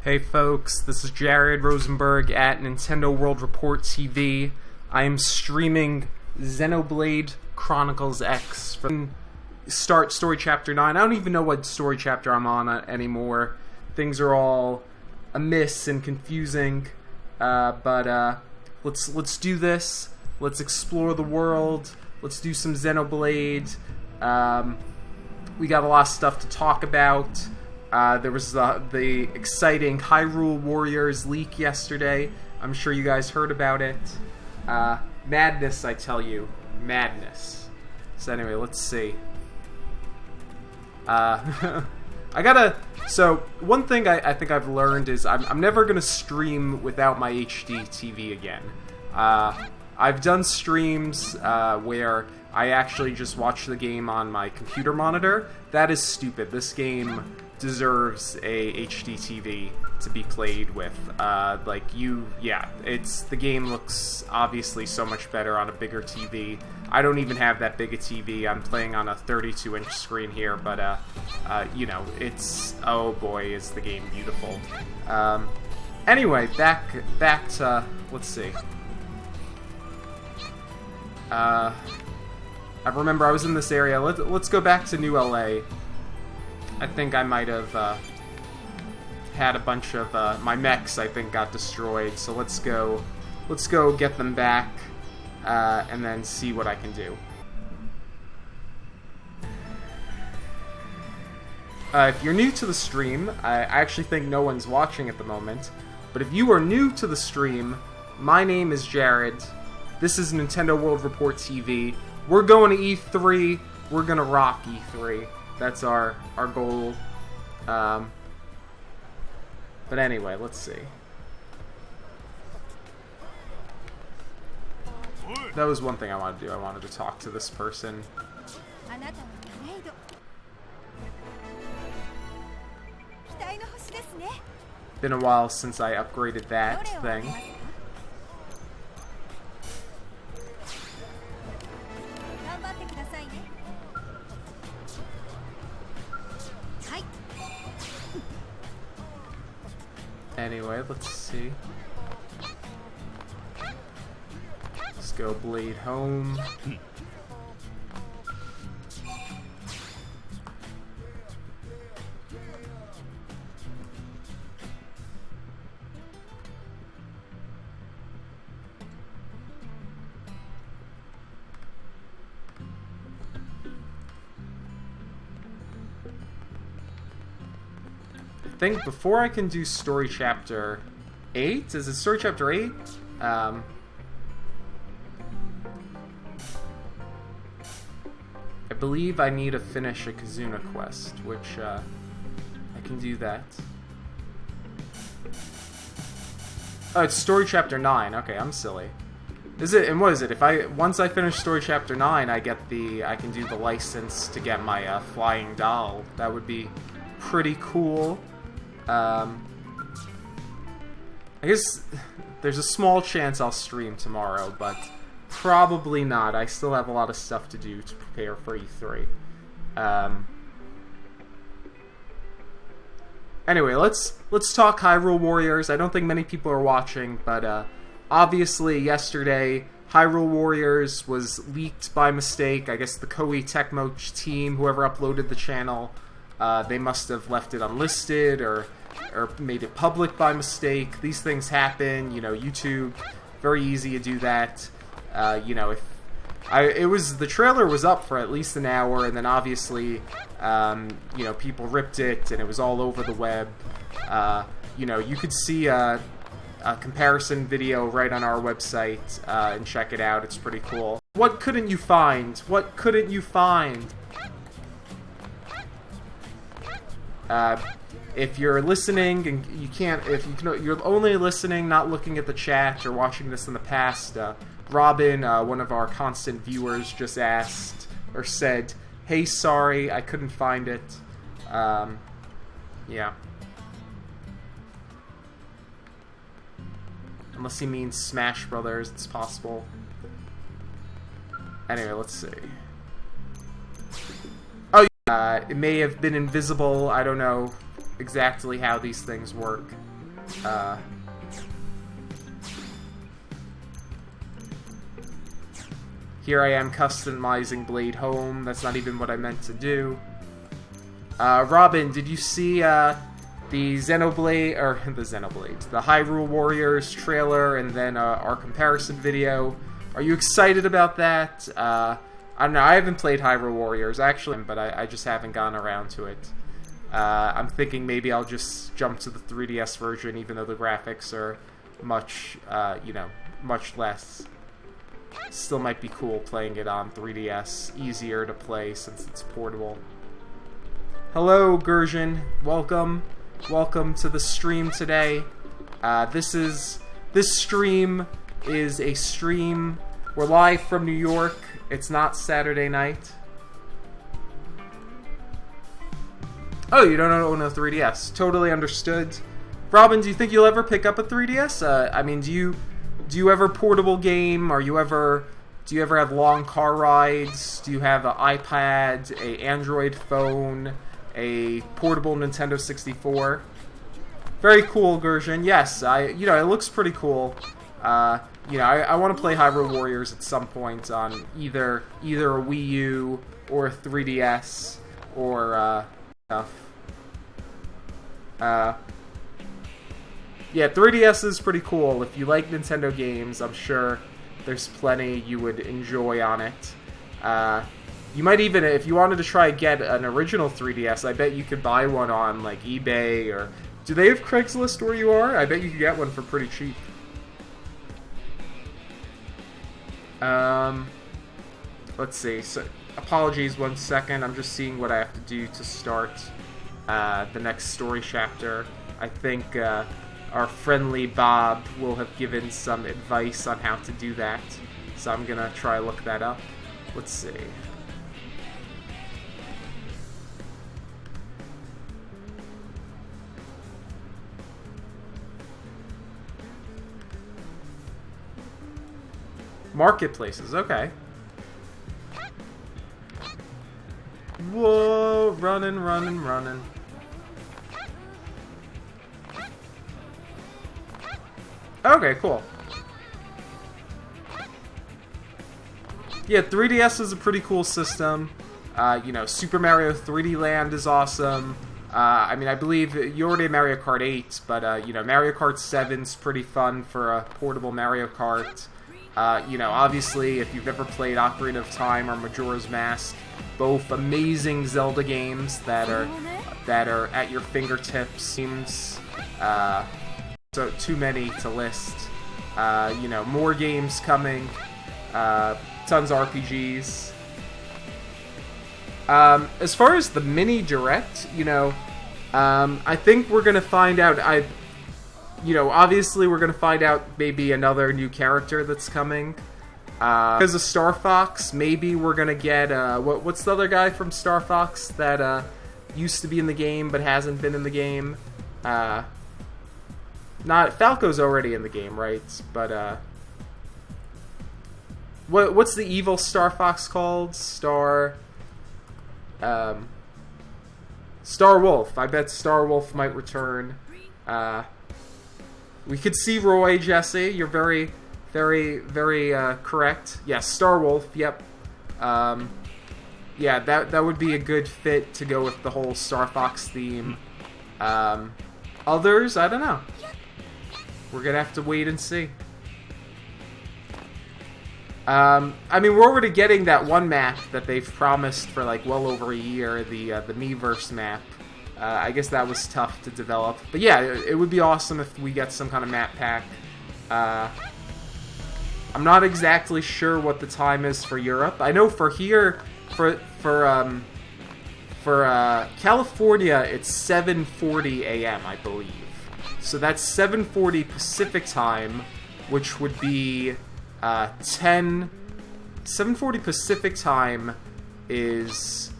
Hey folks, this is Jared Rosenberg at Nintendo World Report TV. I am streaming Xenoblade Chronicles X from start story chapter 9. I don't even know what story chapter I'm on anymore. Things are all amiss and confusing. But let's do this. Let's explore the world. Let's do some Xenoblade. We got a lot of stuff to talk about. There was the exciting Hyrule Warriors leak yesterday. I'm sure you guys heard about it. Madness, I tell you. Madness. So anyway, let's see. So, one thing I think I've learned is I'm never going to stream without my HD TV again. I've done streams where I actually just watch the game on my computer monitor. That is stupid. This game deserves a HD TV to be played with. The game looks obviously so much better on a bigger TV. I don't even have that big a TV. I'm playing on a 32-inch screen here, but you know, it's, oh boy, is the game beautiful. Anyway, back to, let's see. I remember I was in this area. Let's go back to New LA. I think I might have had a bunch of my mechs. I think got destroyed. So let's go get them back and then see what I can do. If you're new to the stream, I actually think no one's watching at the moment. But if you are new to the stream, my name is Jared. This is Nintendo World Report TV. We're going to E3. We're gonna rock E3. That's our goal. But anyway, let's see. That was one thing I wanted to do. I wanted to talk to this person. Been a while since I upgraded that thing. Anyway, let's see. Let's go Blade home. I think before I can do story chapter 8, is it story chapter 8? I believe I need to finish a Kazuna quest, which I can do that. Oh, it's story chapter 9. Okay, I'm silly. Is it? And what is it? Once I finish story chapter 9, I can do the license to get my flying doll. That would be pretty cool. I guess there's a small chance I'll stream tomorrow, but probably not. I still have a lot of stuff to do to prepare for E3. Anyway, let's talk Hyrule Warriors. I don't think many people are watching, but obviously yesterday Hyrule Warriors was leaked by mistake. I guess the Koei Tecmo team, whoever uploaded the channel, they must have left it unlisted or made it public by mistake. These things happen, you know. YouTube, very easy to do that. You know, the trailer was up for at least an hour, and then obviously, you know, people ripped it, and it was all over the web. You know, you could see a comparison video right on our website and check it out. It's pretty cool. What couldn't you find? What couldn't you find? If you're listening and you can't, you're only listening, not looking at the chat or watching this in the past, Robin, one of our constant viewers, just asked or said, "Hey, sorry, I couldn't find it." Yeah. Unless he means Smash Brothers, it's possible. Anyway, let's see. Oh, it may have been invisible. I don't know exactly how these things work. Here I am customizing Blade Home. That's not even what I meant to do. Robin, did you see the Xenoblade, or the Hyrule Warriors trailer and then our comparison video? Are you excited about that? I don't know, I haven't played Hyrule Warriors, actually, but I just haven't gotten around to it. I'm thinking maybe I'll just jump to the 3DS version, even though the graphics are much, much less. Still might be cool playing it on 3DS. Easier to play since it's portable. Hello, Gershon. Welcome. Welcome to the stream today. This stream is a stream. We're live from New York. It's not Saturday night. Oh, you don't own a 3DS. Totally understood. Robin, do you think you'll ever pick up a 3DS? I mean, do you ever portable game? Do you ever have long car rides? Do you have an iPad, a Android phone, a portable Nintendo 64? Very cool, Gershon. Yes, it looks pretty cool. I want to play Hyrule Warriors at some point on either a Wii U or a 3DS or stuff. Yeah, 3DS is pretty cool. If you like Nintendo games, I'm sure there's plenty you would enjoy on it. You might even, if you wanted to get an original 3DS, I bet you could buy one on like eBay or... Do they have Craigslist where you are? I bet you could get one for pretty cheap. Let's see. So, apologies, 1 second. I'm just seeing what I have to do to start the next story chapter. I think our friendly Bob will have given some advice on how to do that. So I'm gonna try to look that up. Let's see. Marketplaces, okay. Whoa, running. Okay, cool. Yeah, 3DS is a pretty cool system. Super Mario 3D Land is awesome. I mean, I believe you already have Mario Kart 8, but, Mario Kart 7's pretty fun for a portable Mario Kart. Obviously, if you've ever played Ocarina of Time or Majora's Mask, both amazing Zelda games that are at your fingertips. Seems so too many to list. More games coming. Tons of RPGs. As far as the mini direct, I think we're gonna find out. Obviously we're going to find out maybe another new character that's coming. Because of Star Fox, maybe we're going to get, what's the other guy from Star Fox that used to be in the game but hasn't been in the game? Falco's already in the game, right? But, what's the evil Star Fox called? Star Wolf. I bet Star Wolf might return. We could see Roy, Jesse. You're very, very, very correct. Yes, Star Wolf. Yep. Yeah, that would be a good fit to go with the whole Star Fox theme. Others, I don't know. We're gonna have to wait and see. I mean, we're already getting that one map that they've promised for like well over a year. The Miiverse map. I guess that was tough to develop. But yeah, it would be awesome if we get some kind of map pack. I'm not exactly sure what the time is for Europe. I know for here, for California, it's 7:40 a.m., I believe. So that's 7:40 Pacific time, which would be 7:40 Pacific time is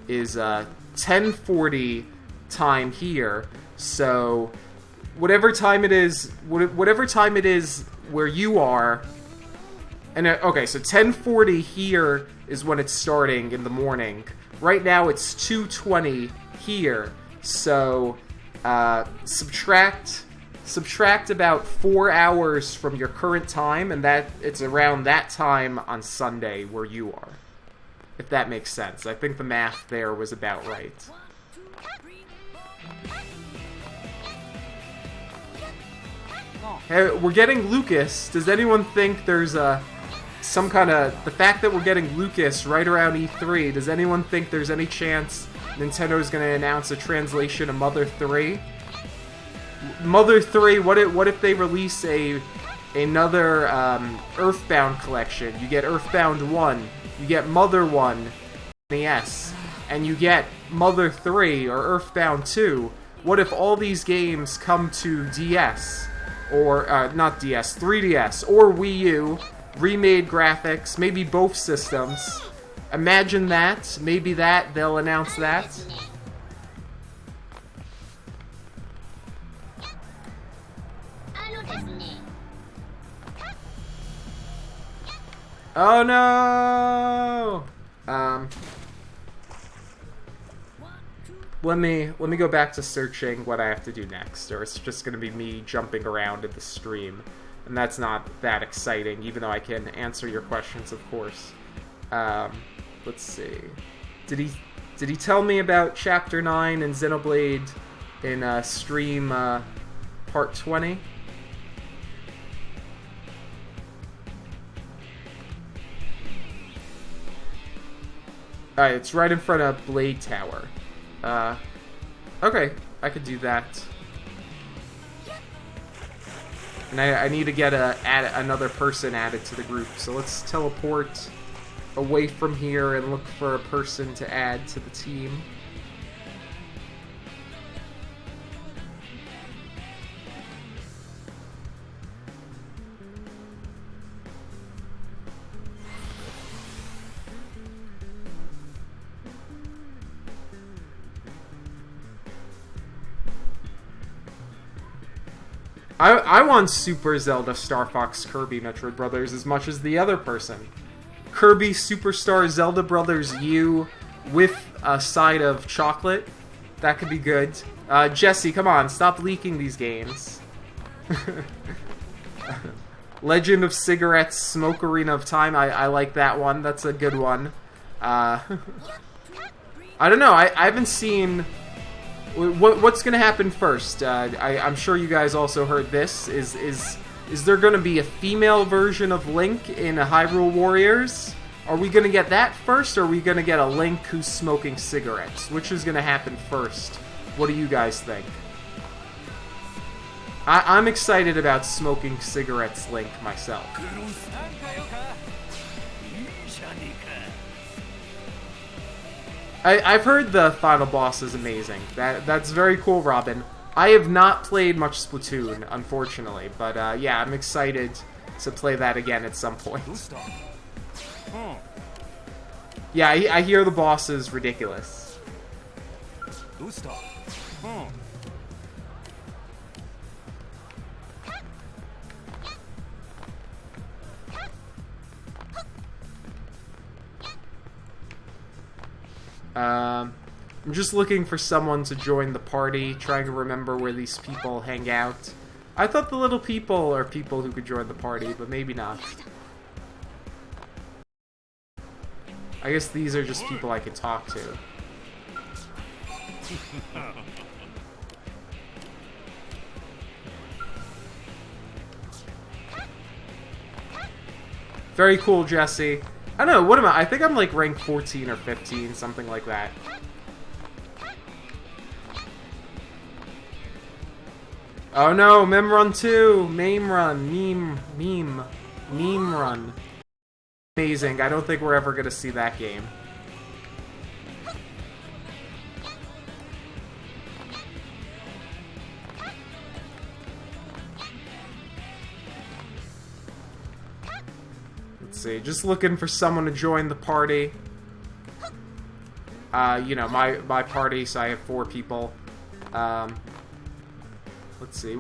10:40 time here, so whatever time it is where you are, and okay, so 10:40 here is when it's starting in the morning. Right now it's 2:20 here, so subtract subtract about 4 hours from your current time, and that it's around that time on Sunday where you are. If that makes sense. I think the math there was about right. Hey, we're getting Lucas. Does anyone think there's some kind of... The fact that we're getting Lucas right around E3, does anyone think there's any chance Nintendo's going to announce a translation of Mother 3? Mother 3, what if they release another Earthbound collection? You get Earthbound 1, you get Mother 1, NES, and you get Mother 3 or Earthbound 2. What if all these games come to DS? Or, not DS, 3DS, or Wii U, remade graphics, maybe both systems. Imagine that. Maybe that, they'll announce that. Oh no! Let me go back to searching what I have to do next, or it's just gonna be me jumping around in the stream. And that's not that exciting, even though I can answer your questions, of course. Let's see. Did he tell me about Chapter 9 in Xenoblade in stream Part 20? Alright, it's right in front of Blade Tower. Okay, I could do that. And I need to get another person added to the group, so let's teleport away from here and look for a person to add to the team. I want Super Zelda, Star Fox, Kirby, Metroid Brothers as much as the other person. Kirby, Superstar, Zelda Brothers U with a side of chocolate. That could be good. Jesse, come on, stop leaking these games. Legend of Cigarettes, Smoke Arena of Time. I like that one. That's a good one. I don't know. I haven't seen... What's going to happen first? I'm sure you guys also heard this. Is there going to be a female version of Link in Hyrule Warriors? Are we going to get that first, or are we going to get a Link who's smoking cigarettes? Which is going to happen first? What do you guys think? I'm excited about smoking cigarettes Link myself. I've heard the final boss is amazing. That's very cool, Robin. I have not played much Splatoon, unfortunately, but yeah, I'm excited to play that again at some point. Yeah, I hear the boss is ridiculous. I'm just looking for someone to join the party, trying to remember where these people hang out. I thought the little people are people who could join the party, but maybe not. I guess these are just people I could talk to. Very cool, Jesse. I don't know, what am I? I think I'm like rank 14 or 15, something like that. Oh no, Meme Run 2! Meme Run, Meme Run. Amazing, I don't think we're ever gonna see that game. Let's see, just looking for someone to join the party. You know, my party, so I have 4 people. Let's see,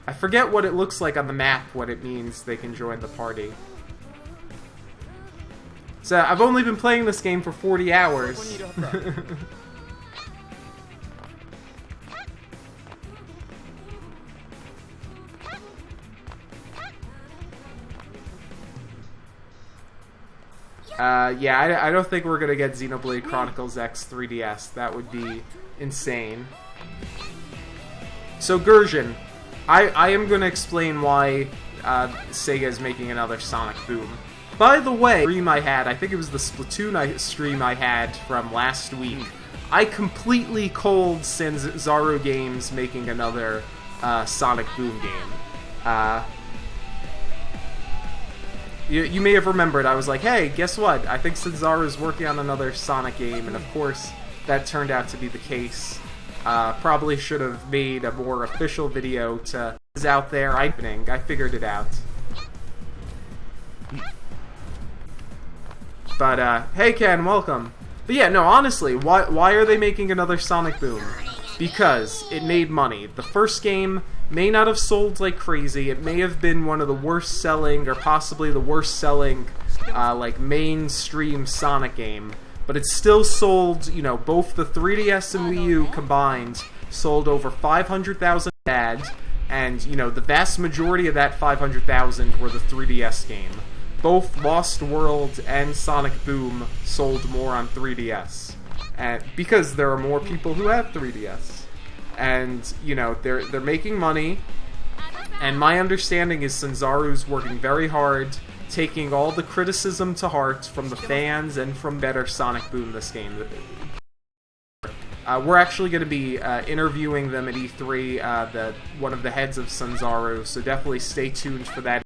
I forget what it looks like on the map, what it means they can join the party. So, I've only been playing this game for 40 hours. Yeah, I don't think we're gonna get Xenoblade Chronicles X 3DS. That would be insane. So, Gershon, I am gonna explain why Sega is making another Sonic Boom. By the way, stream I had, I think it was the Splatoon stream I had from last week, I completely cold Zaru Games making another Sonic Boom game. You may have remembered, I was like, hey, guess what? I think Sanzaru is working on another Sonic game, and of course, that turned out to be the case. Probably should have made a more official video to is out there. I figured it out. But, hey Ken, welcome. But yeah, no, honestly, why are they making another Sonic Boom? Because it made money. The first game may not have sold like crazy. It may have been one of the worst selling, or possibly the worst selling, like mainstream Sonic game. But it still sold, you know, both the 3DS and Wii U combined sold over 500,000 ads, and, you know, the vast majority of that 500,000 were the 3DS game. Both Lost World and Sonic Boom sold more on 3DS, and because there are more people who have 3DS. And, you know, they're making money, and my understanding is Sanzaru's working very hard, taking all the criticism to heart from the fans and from better Sonic Boom this game. We're actually going to be interviewing them at E3, one of the heads of Sanzaru, so definitely stay tuned for that.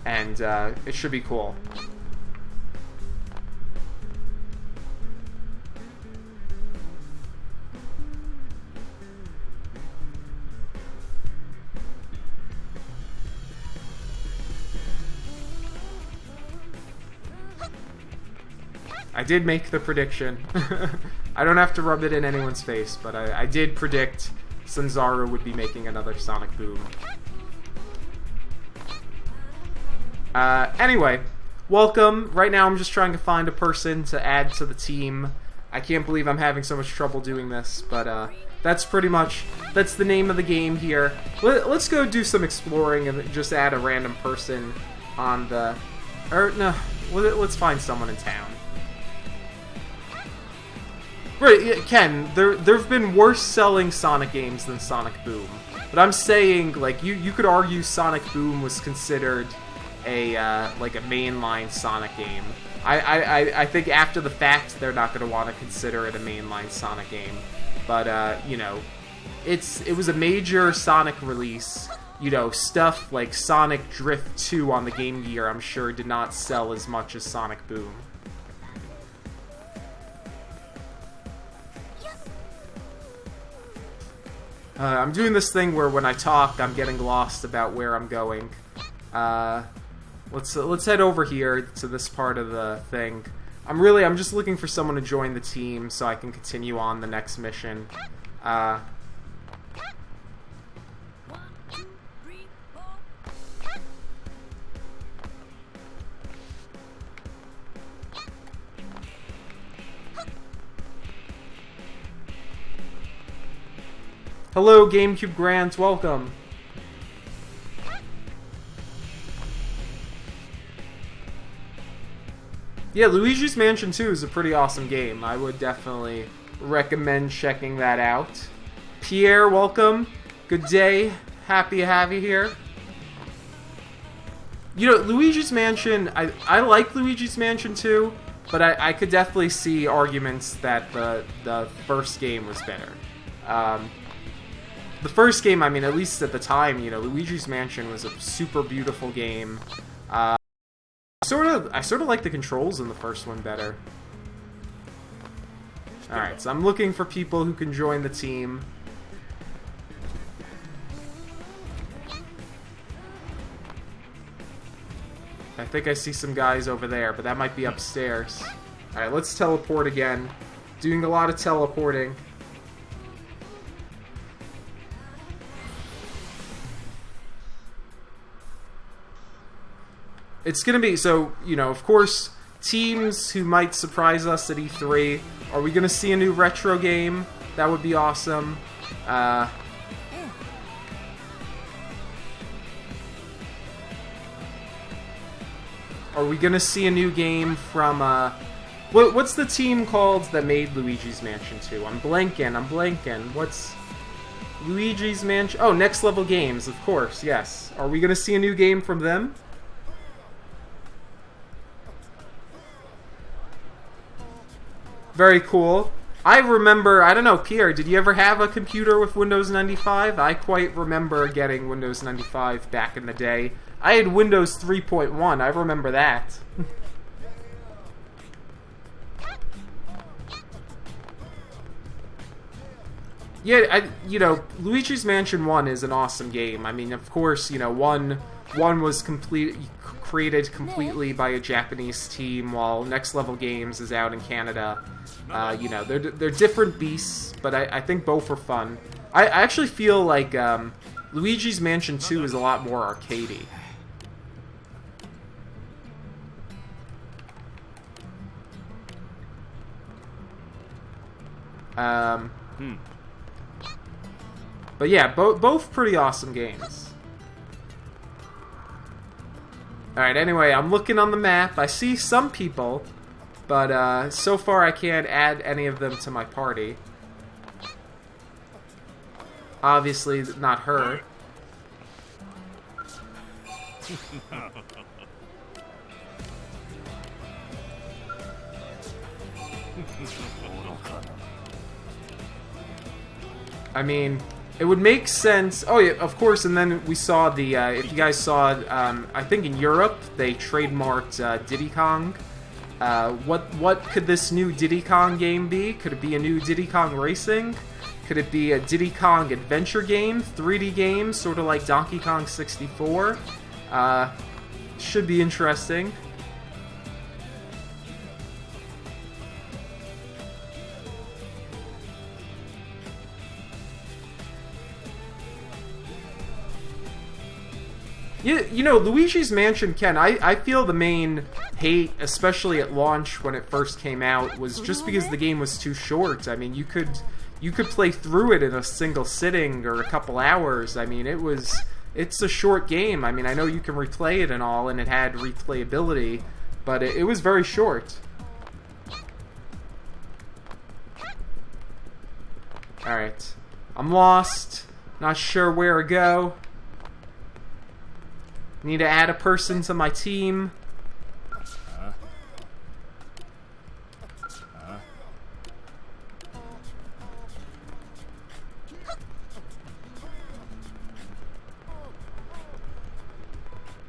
And it should be cool. I did make the prediction. I don't have to rub it in anyone's face, but I did predict Sanzaru would be making another Sonic Boom. Anyway, welcome. Right now I'm just trying to find a person to add to the team. I can't believe I'm having so much trouble doing this, but that's pretty much, that's the name of the game here. Let's go do some exploring and just add a random person on the... Or, no, let's find someone in town. Right, yeah, Ken, there've been worse selling Sonic games than Sonic Boom. But I'm saying, like, you could argue Sonic Boom was considered like a mainline Sonic game. I think after the fact they're not going to want to consider it a mainline Sonic game. But, you know, it was a major Sonic release. You know, stuff like Sonic Drift 2 on the Game Gear, I'm sure, did not sell as much as Sonic Boom. I'm doing this thing where when I talk, I'm getting lost about where I'm going. Let's head over here to this part of the thing. I'm just looking for someone to join the team so I can continue on the next mission. Hello, GameCube Grant, welcome. Yeah, Luigi's Mansion 2 is a pretty awesome game. I would definitely recommend checking that out. Pierre, welcome. Good day. Happy to have you here. You know, Luigi's Mansion, I like Luigi's Mansion 2, but I could definitely see arguments that the first game was better. The first game, I mean, at least at the time, you know, Luigi's Mansion was a super beautiful game. I sort of like the controls in the first one better. Alright, so I'm looking for people who can join the team. I think I see some guys over there, but that might be upstairs. Alright, let's teleport again. Doing a lot of teleporting. It's gonna be, so, you know, of course, teams who might surprise us at E3. Are we gonna see a new retro game? That would be awesome. Are Are we gonna see a new game from what's the team called that made Luigi's Mansion 2? I'm blanking. What's Luigi's Mansion? Oh, Next Level Games, of course, yes. Are we gonna see a new game from them? Very cool. I remember, I don't know, Pierre, did you ever have a computer with Windows 95? I quite remember getting Windows 95 back in the day. I had Windows 3.1, I remember that. Yeah, Luigi's Mansion 1 is an awesome game. I mean, of course, 1 was created completely by a Japanese team, while Next Level Games is out in Canada. They're different beasts, but I think both are fun. I actually feel like Luigi's Mansion 2 is a lot more arcadey. But yeah, both pretty awesome games. Alright, anyway, I'm looking on the map. I see some people, but so far I can't add any of them to my party. Obviously, not her. I mean, it would make sense. Oh yeah, of course. And then we saw the. If you guys saw, I think in Europe they trademarked Diddy Kong. What could this new Diddy Kong game be? Could it be a new Diddy Kong Racing? Could it be a Diddy Kong adventure game, 3D game, sort of like Donkey Kong 64? Should be interesting. Yeah, Luigi's Mansion, Ken, I feel the main hate, especially at launch when it first came out, was just because the game was too short. I mean, you could play through it in a single sitting or a couple hours. I mean, it's a short game. I mean, I know you can replay it and all, and it had replayability, but it was very short. Alright. I'm lost. Not sure where to go. Need to add a person to my team.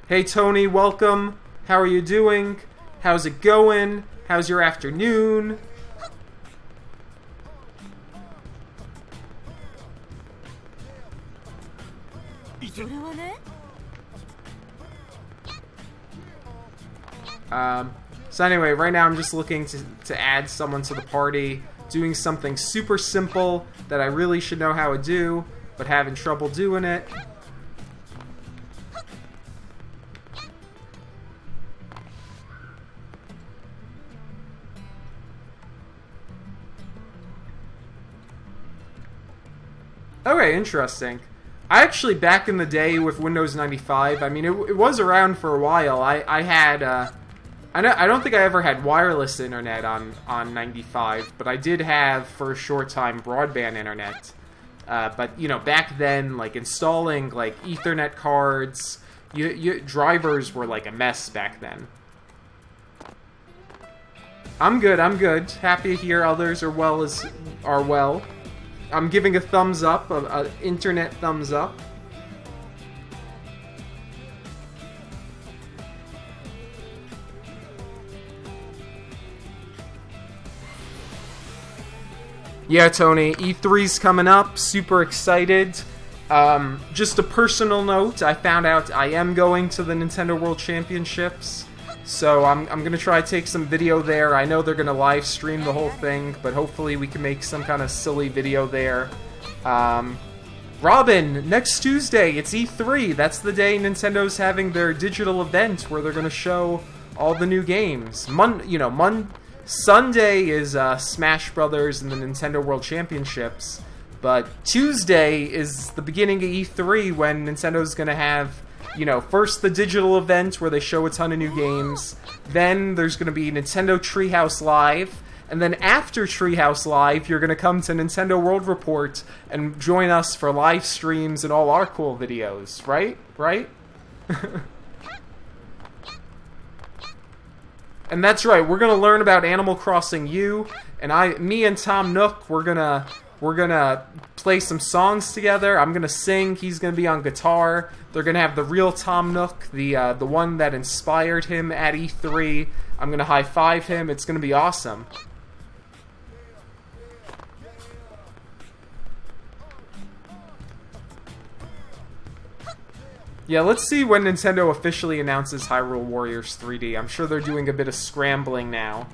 Hey Tony, welcome. How are you doing? How's it going? How's your afternoon? So anyway, right now I'm just looking to add someone to the party, doing something super simple that I really should know how to do, but having trouble doing it. Okay, interesting. I actually, back in the day with Windows 95, I mean, it was around for a while. I had, I don't think I ever had wireless internet on 95, but I did have, for a short time, broadband internet. But, back then, like, installing, like, Ethernet cards, drivers were, like, a mess back then. I'm good. Happy to hear others are well. I'm giving a thumbs up, an internet thumbs up. Yeah, Tony, E3's coming up, super excited. Just a personal note, I found out I am going to the Nintendo World Championships. So I'm going to try to take some video there. I know they're going to live stream the whole thing, but hopefully we can make some kind of silly video there. Robin, next Tuesday, it's E3. That's the day Nintendo's having their digital event where they're going to show all the new games. Sunday is Smash Brothers and the Nintendo World Championships, but Tuesday is the beginning of E3 when Nintendo's going to have you know, first the digital event where they show a ton of new games, then there's going to be Nintendo Treehouse Live, and then after Treehouse Live, you're going to come to Nintendo World Report and join us for live streams and all our cool videos, right? Right? And that's right, we're going to learn about Animal Crossing U, and me and Tom Nook, we're gonna play some songs together. I'm gonna sing, he's gonna be on guitar. They're gonna have the real Tom Nook, the one that inspired him at E3. I'm gonna high-five him, it's gonna be awesome. Yeah, let's see when Nintendo officially announces Hyrule Warriors 3D. I'm sure they're doing a bit of scrambling now.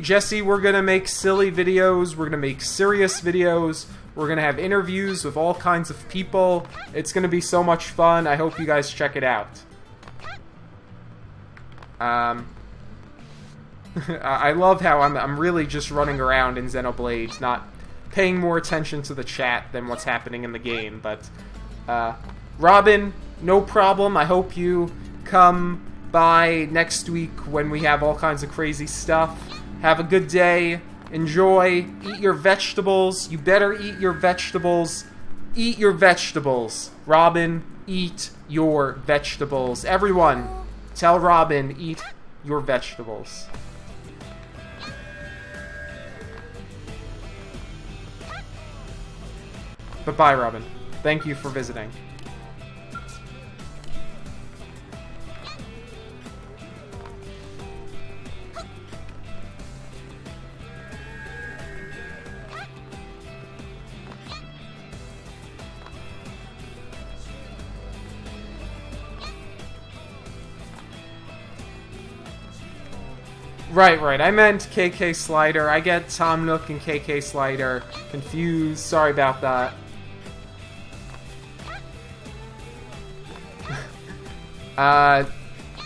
Jesse, we're gonna make silly videos, we're gonna make serious videos, we're gonna have interviews with all kinds of people. It's gonna be so much fun. I hope you guys check it out. I love how I'm really just running around in Xenoblade, not paying more attention to the chat than what's happening in the game. But Robin, no problem. I hope you come by next week when we have all kinds of crazy stuff. Have a good day. Enjoy. Eat your vegetables. You better eat your vegetables. Eat your vegetables. Robin, eat your vegetables. Everyone, tell Robin, eat your vegetables. But bye, Robin. Thank you for visiting. Right. I meant KK Slider. I get Tom Nook and KK Slider confused. Sorry about that.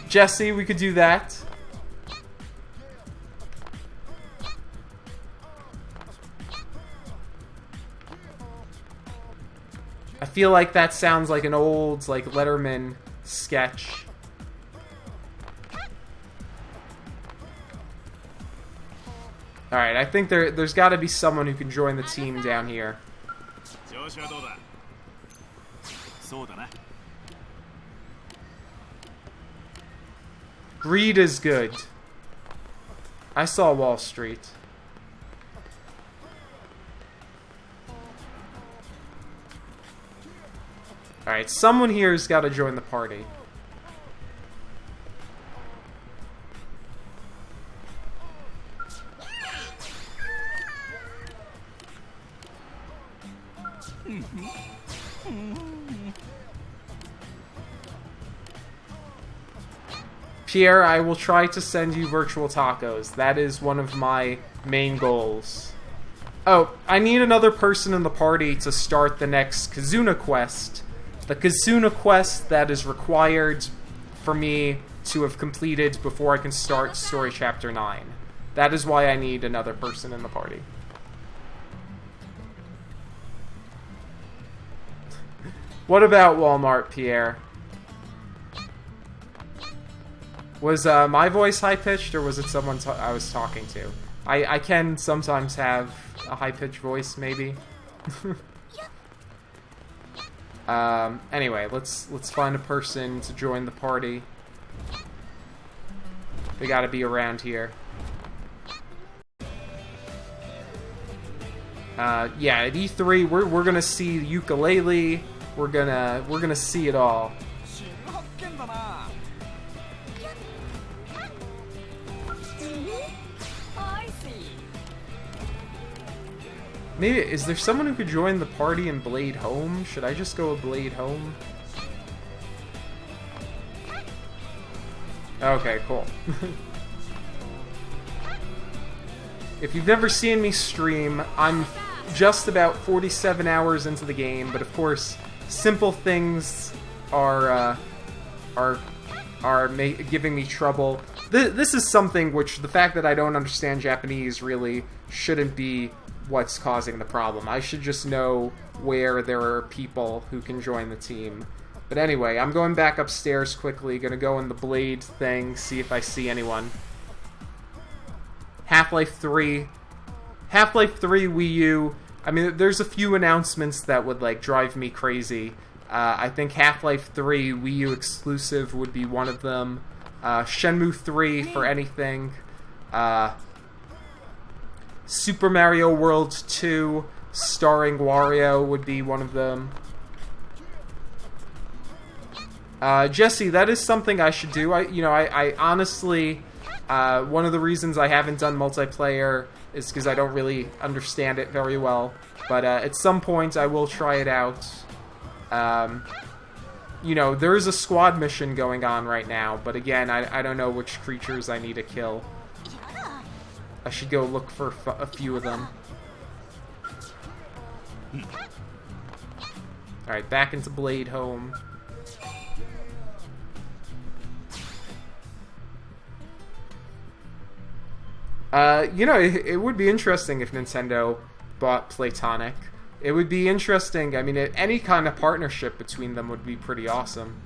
Jesse, we could do that. I feel like that sounds like an old, like, Letterman sketch. Alright, I think there's got to be someone who can join the team down here. Greed is good. I saw Wall Street. Alright, someone here has got to join the party. Pierre, I will try to send you virtual tacos. That is one of my main goals. Oh, I need another person in the party to start the next Kazuna quest. The Kazuna quest that is required for me to have completed before I can start Story Chapter 9. That is why I need another person in the party. What about Walmart, Pierre? Was my voice high-pitched, or was it someone I was talking to? I can sometimes have a high-pitched voice, maybe. Anyway, let's find a person to join the party. They gotta be around here. Yeah, at E3, we're gonna see ukulele. We're gonna see it all. Maybe, is there someone who could join the party in Blade Home? Should I just go with Blade Home? Okay, cool. If you've never seen me stream, I'm just about 47 hours into the game, but of course, simple things are giving me trouble. This is something which the fact that I don't understand Japanese really shouldn't be what's causing the problem. I should just know where there are people who can join the team. But anyway, I'm going back upstairs quickly, gonna go in the blade thing, see if I see anyone. Half-Life 3. Half-Life 3 Wii U. I mean, there's a few announcements that would, like, drive me crazy. I think Half-Life 3 Wii U exclusive would be one of them. Shenmue 3 for anything. Super Mario World 2 starring Wario would be one of them. Jesse, that is something I should do. I honestly, one of the reasons I haven't done multiplayer is because I don't really understand it very well. But at some point I will try it out. There is a squad mission going on right now, but again, I don't know which creatures I need to kill. I should go look for a few of them. Alright, back into Blade Home. It would be interesting if Nintendo bought Playtonic. It would be interesting. I mean, any kind of partnership between them would be pretty awesome.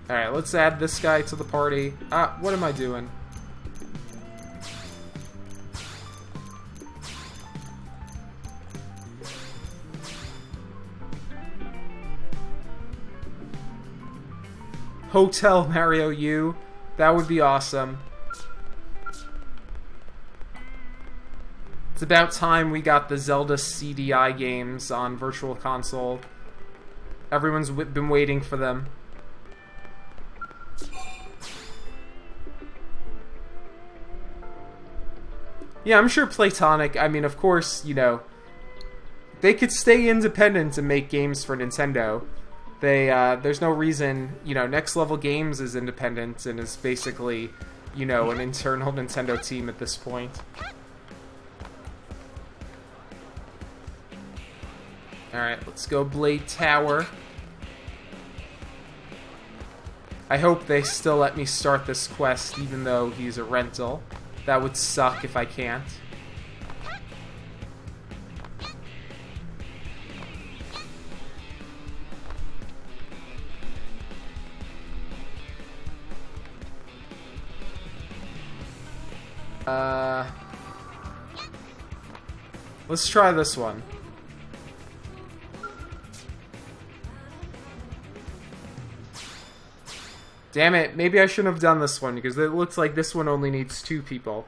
Alright, let's add this guy to the party. What am I doing? Hotel Mario U. That would be awesome. It's about time we got the Zelda CDI games on Virtual Console. Everyone's been waiting for them. Yeah, I'm sure Playtonic, I mean, of course, they could stay independent and make games for Nintendo. There's no reason, Next Level Games is independent and is basically, an internal Nintendo team at this point. Alright, let's go Blade Tower. I hope they still let me start this quest even though he's a rental. That would suck if I can't. Let's try this one. Damn it, maybe I shouldn't have done this one, because it looks like this one only needs 2 people.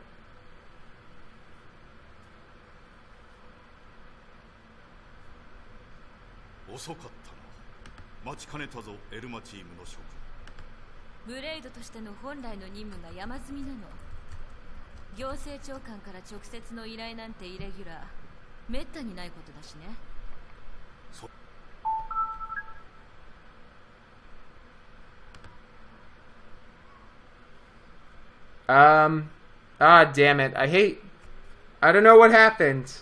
Damn it. I don't know what happened.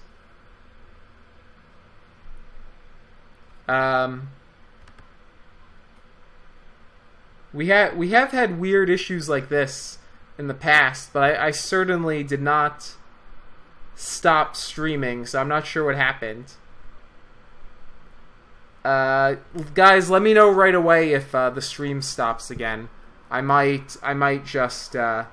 We have had weird issues like this in the past, but I certainly did not stop streaming, so I'm not sure what happened. Guys, let me know right away if the stream stops again. I might just I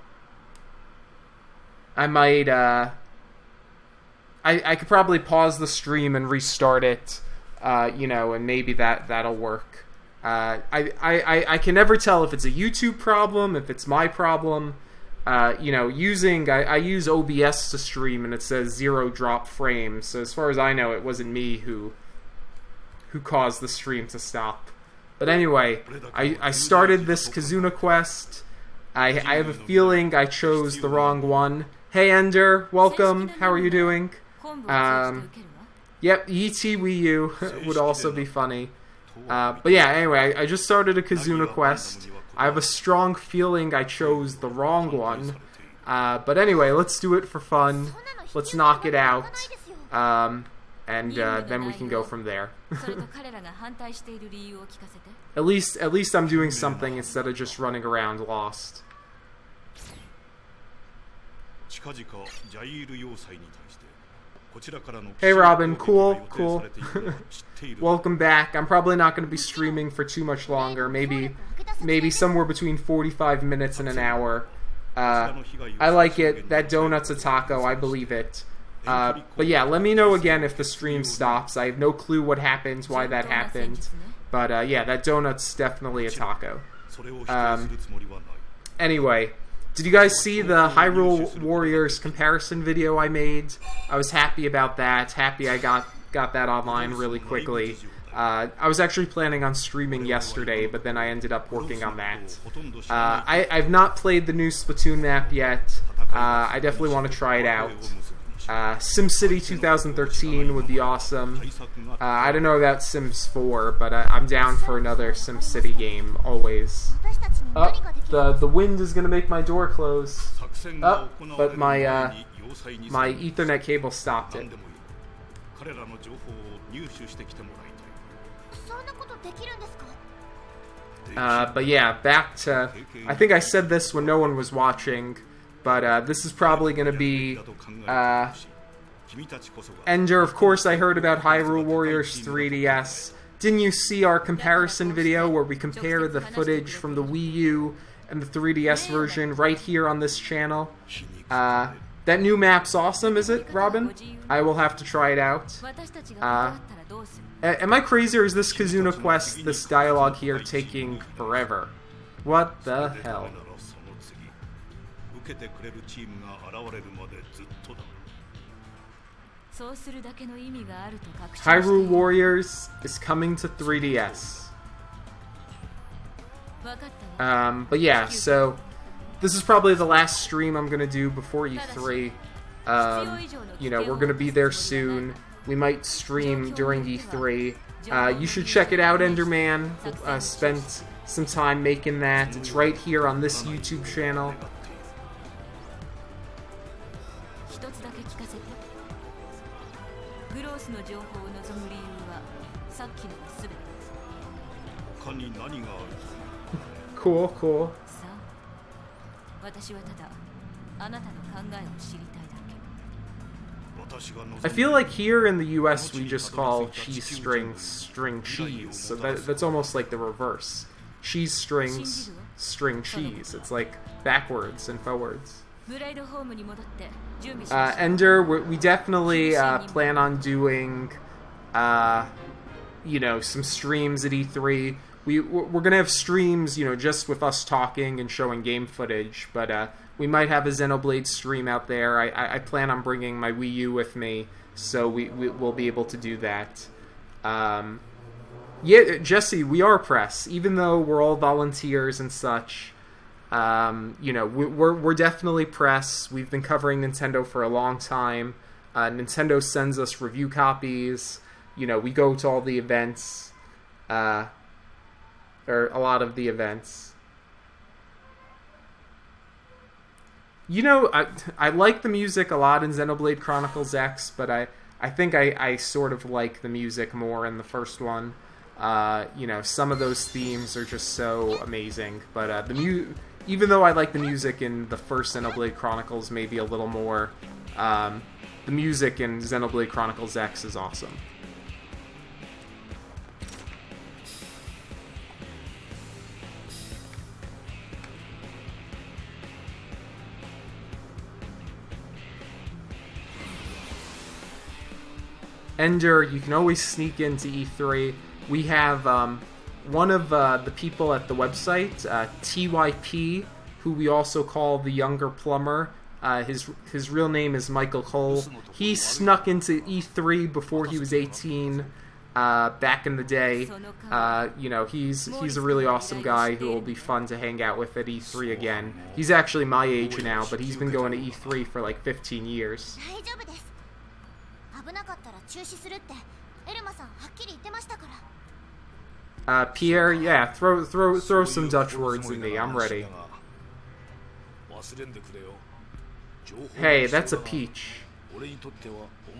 could probably pause the stream and restart it, and maybe that'll work. I can never tell if it's a YouTube problem, if it's my problem. I use OBS to stream and it says 0 drop frames. So as far as I know, it wasn't me who caused the stream to stop. But anyway, I started this Kazuna quest. I have a feeling I chose the wrong one. Hey Ender, welcome. How are you doing? Yep, E.T. Wii U would also be funny. But yeah, anyway, I just started a Kazuna quest. I have a strong feeling I chose the wrong one. But anyway, let's do it for fun. Let's knock it out. And then we can go from there. At least I'm doing something instead of just running around lost. Hey Robin, cool. Welcome back. I'm probably not going to be streaming for too much longer. Maybe somewhere between 45 minutes and an hour. I like it. That donut's a taco. I believe it. But yeah, let me know again if the stream stops. I have no clue what happened, why that happened. But yeah, that donut's definitely a taco. Anyway, did you guys see the Hyrule Warriors comparison video I made? I was happy about that. Happy I got that online really quickly. I was actually planning on streaming yesterday, but then I ended up working on that. I've not played the new Splatoon map yet. I definitely want to try it out. SimCity 2013 would be awesome. I don't know about Sims 4, but I'm down for another SimCity game, always. The wind is going to make my door close. But my Ethernet cable stopped it. But yeah, back to... I think I said this when no one was watching, but this is probably going to be... Ender, of course I heard about Hyrule Warriors 3DS. Didn't you see our comparison video where we compare the footage from the Wii U and the 3DS version right here on this channel? That new map's awesome, is it, Robin? I will have to try it out. Am I crazy, or is this Kazuna Quest, this dialogue here, taking forever? What the hell? Hyrule Warriors is coming to 3DS. But yeah, so this is probably the last stream I'm gonna do before E3. You know, we're gonna be there soon. We might stream during E3. You should check it out, Enderman. Spent some time making that. It's right here on this YouTube channel. Cool. I feel like here in the US we just call cheese strings string cheese, so that's almost like the reverse. Cheese strings, string cheese. It's like backwards and forwards. Ender, we definitely plan on doing, you know, some streams at E3. We're gonna have streams, you know, just with us talking and showing game footage, but we might have a Xenoblade stream out there. I plan on bringing my Wii U with me, so we'll be able to do that. Yeah, Jesse, we are press, even though we're all volunteers and such. You know, we're definitely press. We've been covering Nintendo for a long time. Nintendo sends us review copies. You know, we go to all the events, or a lot of the events. You know, I like the music a lot in Xenoblade Chronicles X, but I think I sort of like the music more in the first one. You know, some of those themes are just so amazing, but even though I like the music in the first Xenoblade Chronicles maybe a little more, the music in Xenoblade Chronicles X is awesome. Ender, you can always sneak into E3. We have one of the people at the website, TYP, who we also call the Younger Plumber. His real name is Michael Cole. He snuck into E3 before he was 18 back in the day. You know, he's a really awesome guy who will be fun to hang out with at E3 again. He's actually my age now, but he's been going to E3 for like 15 years. Pierre, yeah, throw some Dutch words at me. I'm ready. Hey, that's a peach.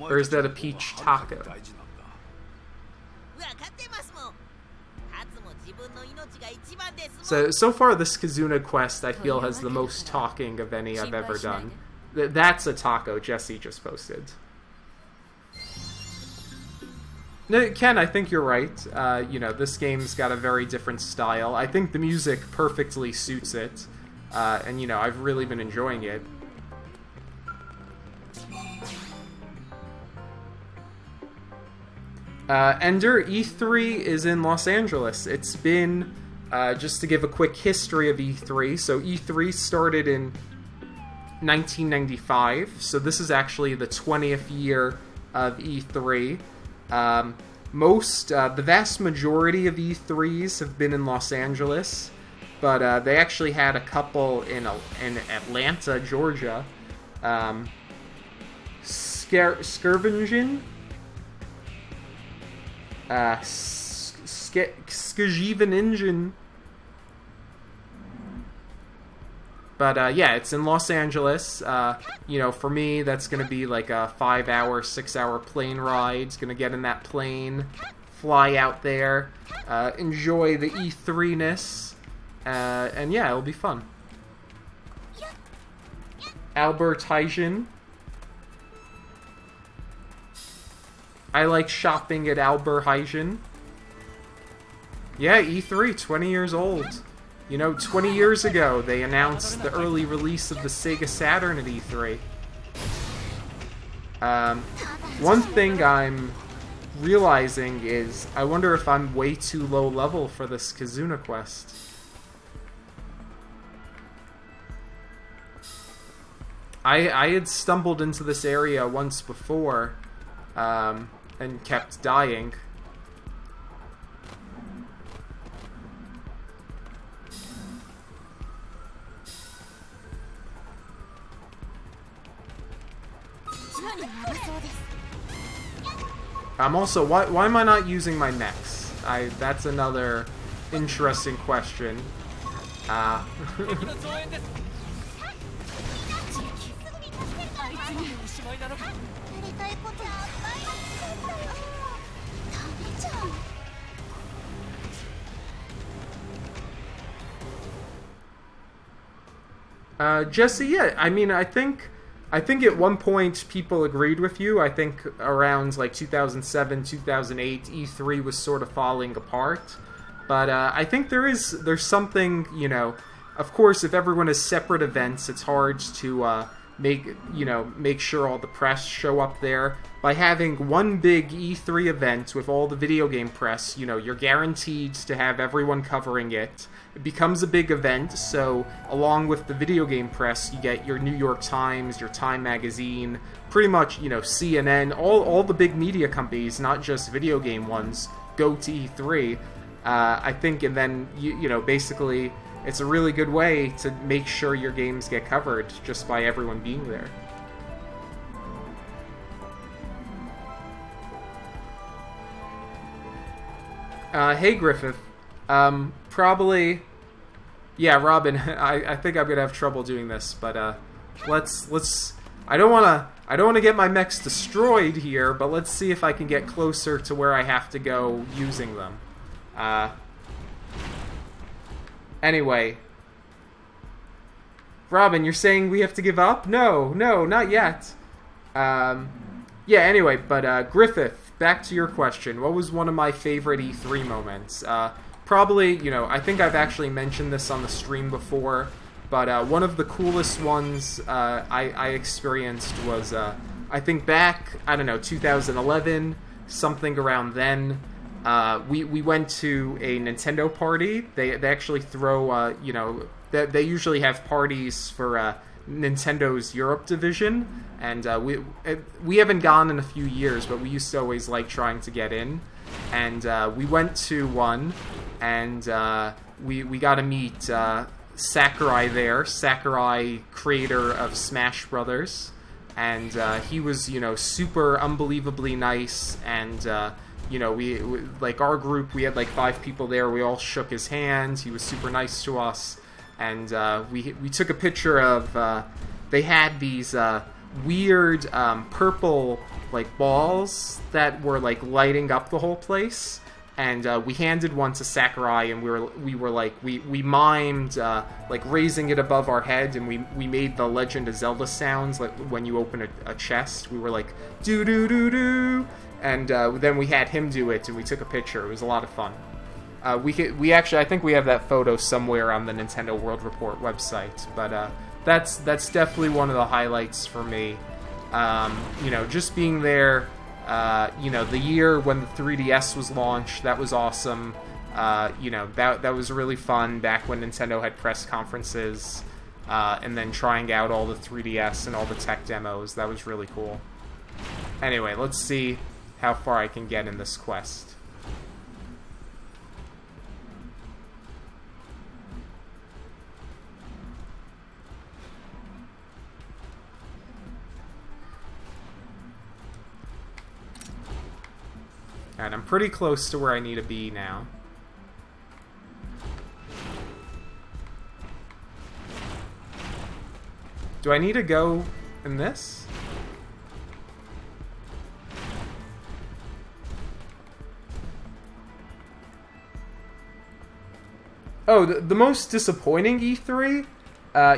Or is that a peach taco? So far this Kazuna quest I feel has the most talking of any I've ever done. That's a taco Jesse just posted. No, Ken, I think you're right. You know, this game's got a very different style. I think the music perfectly suits it. And, you know, I've really been enjoying it. Ender, E3 is in Los Angeles. It's been, just to give a quick history of E3, so E3 started in 1995, so this is actually the 20th year of E3. The vast majority of E3s have been in Los Angeles, but they actually had a couple in Atlanta, Georgia. Skirvingen? Skirvingen. But, yeah, it's in Los Angeles. You know, for me, that's going to be like a 5-hour, 6-hour plane ride. It's going to get in that plane, fly out there, enjoy the E3-ness, and yeah, it'll be fun. Albert Heijin. I like shopping at Albert Heijin. Yeah, E3, 20 years old. You know, 20 years ago, they announced the early release of the Sega Saturn at E3. One thing I'm realizing is, I wonder if I'm way too low level for this Kazuna quest. I had stumbled into this area once before, and kept dying. I'm also, why am I not using my mechs? That's another interesting question. Jesse, yeah, I mean, I think at one point people agreed with you. I think around like 2007, 2008, E3 was sort of falling apart. But I think there's something, you know, of course, if everyone has separate events, it's hard to make sure all the press show up there. By having one big E3 event with all the video game press, you know, you're guaranteed to have everyone covering it. It becomes a big event, so along with the video game press, you get your New York Times, your Time Magazine, pretty much, you know, CNN, all the big media companies, not just video game ones, go to E3. I think, and then, you know, basically, it's a really good way to make sure your games get covered just by everyone being there. Hey Griffith, probably, yeah, Robin. I think I'm gonna have trouble doing this, but let's. I don't wanna get my mechs destroyed here, but let's see if I can get closer to where I have to go using them. Anyway, Robin, you're saying we have to give up? No, not yet. Yeah. Anyway, but Griffith. Back to your question, what was one of my favorite E3 moments? Probably, you know, I think I've actually mentioned this on the stream before, but one of the coolest ones I experienced was, I think back, I don't know, 2011, something around then. We went to a Nintendo party. They actually throw, you know, they usually have parties for Nintendo's Europe division, and we haven't gone in a few years, but we used to always like trying to get in, and we went to one, and we got to meet Sakurai there, Sakurai, creator of Smash Brothers, and he was, you know, super unbelievably nice, and you know, we like our group, we had like 5 people there, we all shook his hand, he was super nice to us. And we took a picture of they had these weird purple like balls that were like lighting up the whole place. And we handed one to Sakurai, and we mimed like raising it above our head, and we made the Legend of Zelda sounds like when you open a chest. We were like do do do do, and then we had him do it, and we took a picture. It was a lot of fun. We actually, I think we have that photo somewhere on the Nintendo World Report website, but that's definitely one of the highlights for me. You know, just being there. You know, the year when the 3DS was launched, that was awesome. You know, that was really fun back when Nintendo had press conferences, and then trying out all the 3DS and all the tech demos. That was really cool. Anyway, let's see how far I can get in this quest. Alright, I'm pretty close to where I need to be now. Do I need to go in this? Oh, the most disappointing E3?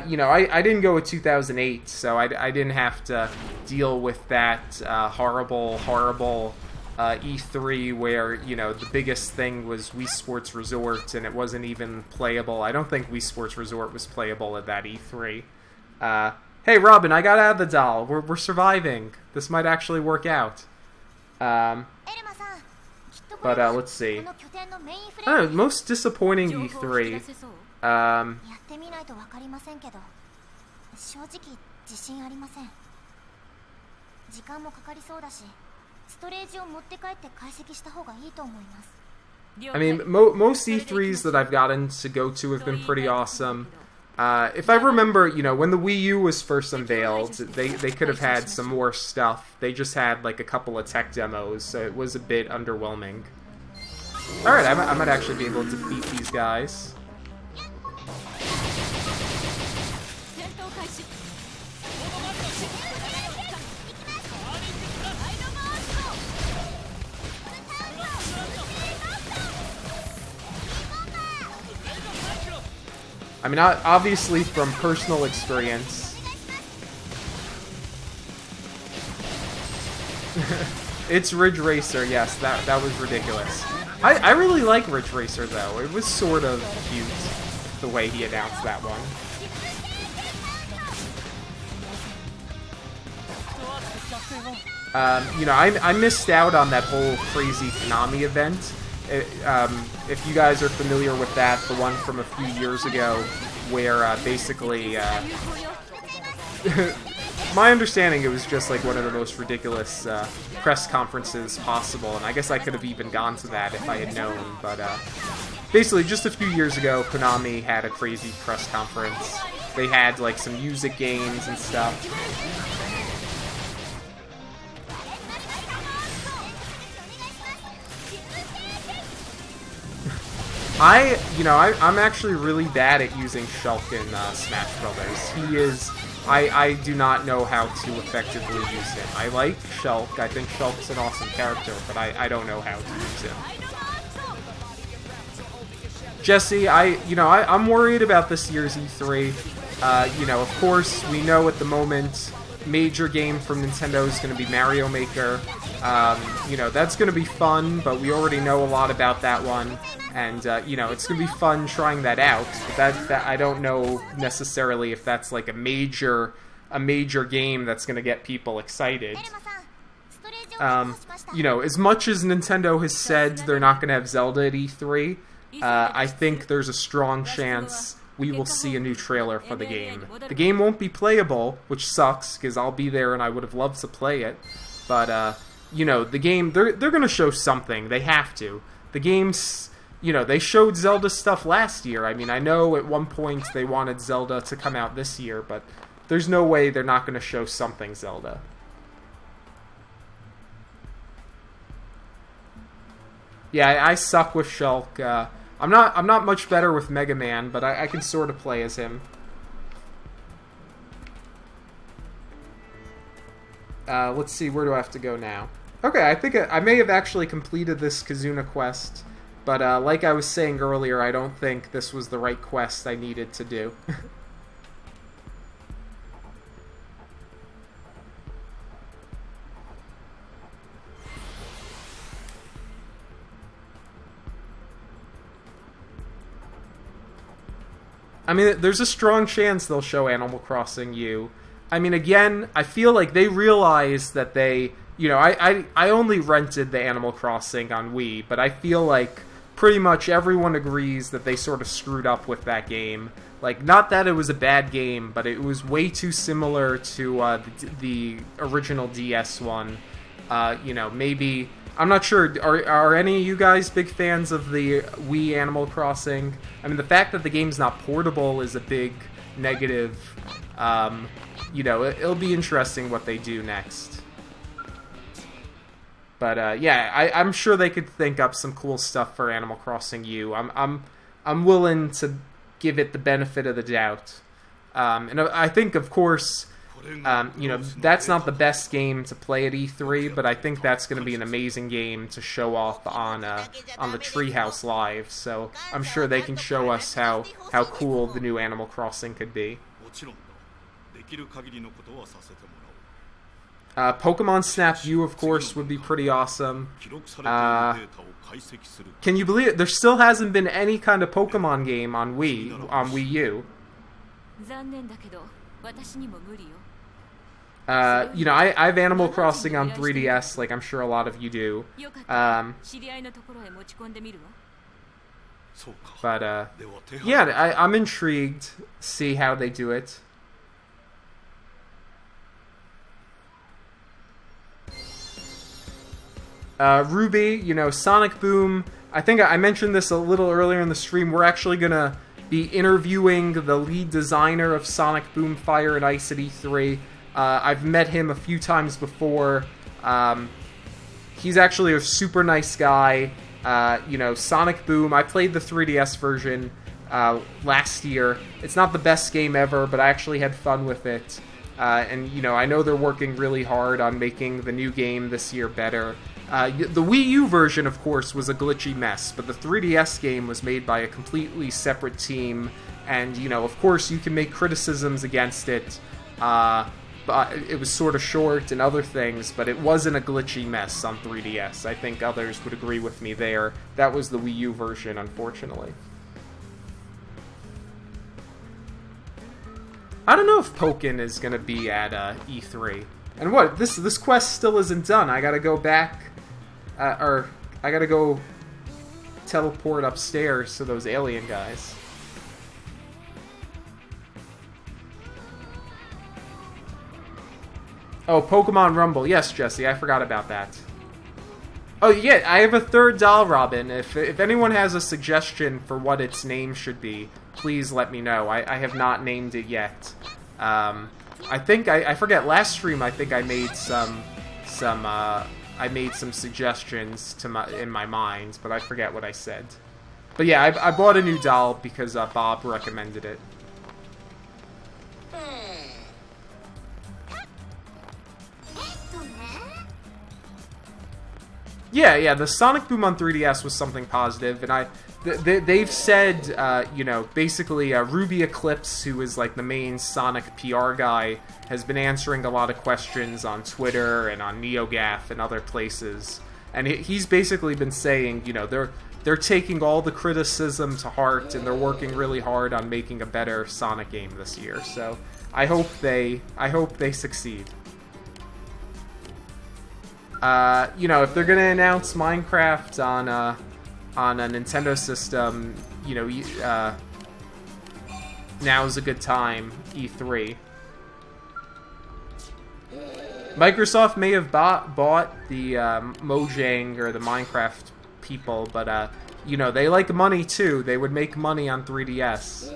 You know, I didn't go with 2008, so I didn't have to deal with that horrible E3 where, you know, the biggest thing was Wii Sports Resort and it wasn't even playable. I don't think Wii Sports Resort was playable at that E3. Hey, Robin, I got out of the doll. We're surviving. This might actually work out. But let's see. I don't know, most disappointing E3. I mean, most E3s that I've gotten to go to have been pretty awesome. If I remember, you know, when the Wii U was first unveiled, they could have had some more stuff. They just had like a couple of tech demos, so it was a bit underwhelming. Alright, I might actually be able to defeat these guys. I mean, obviously from personal experience, it's Ridge Racer. Yes, that was ridiculous. I really like Ridge Racer though. It was sort of cute the way he announced that one. You know, I missed out on that whole crazy Konami event. If you guys are familiar with that, the one from a few years ago, where basically, my understanding, it was just like one of the most ridiculous press conferences possible, and I guess I could have even gone to that if I had known, but basically just a few years ago, Konami had a crazy press conference. They had like some music games and stuff. I'm actually really bad at using Shulk in Smash Brothers. He is... I do not know how to effectively use him. I like Shulk. I think Shulk's an awesome character, but I don't know how to use him. Jesse, I'm worried about this year's E3. You know, of course, we know at the moment, major game from Nintendo is going to be Mario Maker. You know, that's going to be fun, but we already know a lot about that one. And, you know, it's going to be fun trying that out, but that I don't know necessarily if that's like a major game that's going to get people excited. You know, as much as Nintendo has said they're not going to have Zelda at E3, I think there's a strong chance we will see a new trailer for the game. The game won't be playable, which sucks, because I'll be there and I would have loved to play it, but, you know, the game, they're going to show something. They have to. The game's... You know, they showed Zelda stuff last year. I mean, I know at one point they wanted Zelda to come out this year, but there's no way they're not going to show something Zelda. Yeah, I suck with Shulk. I'm not much better with Mega Man, but I can sort of play as him. Let's see, where do I have to go now? Okay, I think I may have actually completed this Kazuna quest, but like I was saying earlier, I don't think this was the right quest I needed to do. I mean, there's a strong chance they'll show Animal Crossing U. I mean, again, I feel like they realize that they... You know, I only rented the Animal Crossing on Wii, but I feel like pretty much everyone agrees that they sort of screwed up with that game. Like, not that it was a bad game, but it was way too similar to the original DS one. You know, maybe... I'm not sure, are any of you guys big fans of the Wii Animal Crossing? I mean, the fact that the game's not portable is a big negative. You know, it'll be interesting what they do next. But, yeah, I'm sure they could think up some cool stuff for Animal Crossing U. I'm willing to give it the benefit of the doubt. And I think, of course... you know, that's not the best game to play at E3, but I think that's going to be an amazing game to show off on the Treehouse Live. So I'm sure they can show us how cool the new Animal Crossing could be. Pokemon Snap U, of course, would be pretty awesome. Can you believe it? There still hasn't been any kind of Pokemon game on Wii U. You know, I have Animal Crossing on 3DS, like I'm sure a lot of you do. But, yeah, I'm intrigued to see how they do it. Ruby, you know, Sonic Boom. I think I mentioned this a little earlier in the stream. We're actually going to be interviewing the lead designer of Sonic Boom Fire and Ice at E3. I've met him a few times before. He's actually a super nice guy. You know, Sonic Boom, I played the 3DS version last year. It's not the best game ever, but I actually had fun with it. And, you know, I know they're working really hard on making the new game this year better. The Wii U version, of course, was a glitchy mess, but the 3DS game was made by a completely separate team, and, you know, of course, you can make criticisms against it, but it was sort of short and other things, but it wasn't a glitchy mess on 3DS. I think others would agree with me there. That was the Wii U version, unfortunately. I don't know if Pokken is going to be at E3. And what? This quest still isn't done. I gotta go back... or I gotta go teleport upstairs to those alien guys. Oh, Pokemon Rumble. Yes, Jesse, I forgot about that. Oh, yeah, I have a third doll, Robin. If anyone has a suggestion for what its name should be, please let me know. I have not named it yet. I think, I forget, last stream I think I made some suggestions in my mind, but I forget what I said. But yeah, I bought a new doll because Bob recommended it. Yeah, the Sonic Boom on 3DS was something positive, and they've said, you know, basically Ruby Eclipse, who is like the main Sonic PR guy, has been answering a lot of questions on Twitter and on NeoGAF and other places, and he's basically been saying, you know, they're taking all the criticism to heart, and they're working really hard on making a better Sonic game this year. So I hope they succeed. You know, if they're gonna announce Minecraft on a Nintendo system, you know, now is a good time. E3. Microsoft may have bought the Mojang or the Minecraft people, but you know, they like money too. They would make money on 3DS,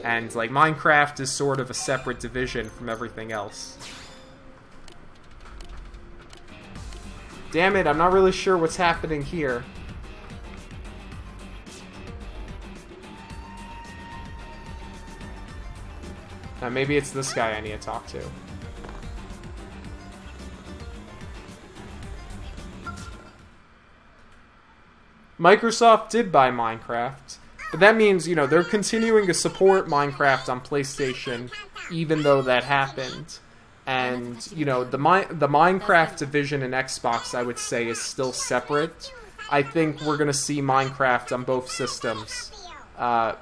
and like Minecraft is sort of a separate division from everything else. Damn it, I'm not really sure what's happening here. Maybe it's this guy I need to talk to. Microsoft did buy Minecraft, but that means, you know, they're continuing to support Minecraft on PlayStation, even though that happened. And, you know, the Minecraft division in Xbox, I would say, is still separate. I think we're going to see Minecraft on both systems.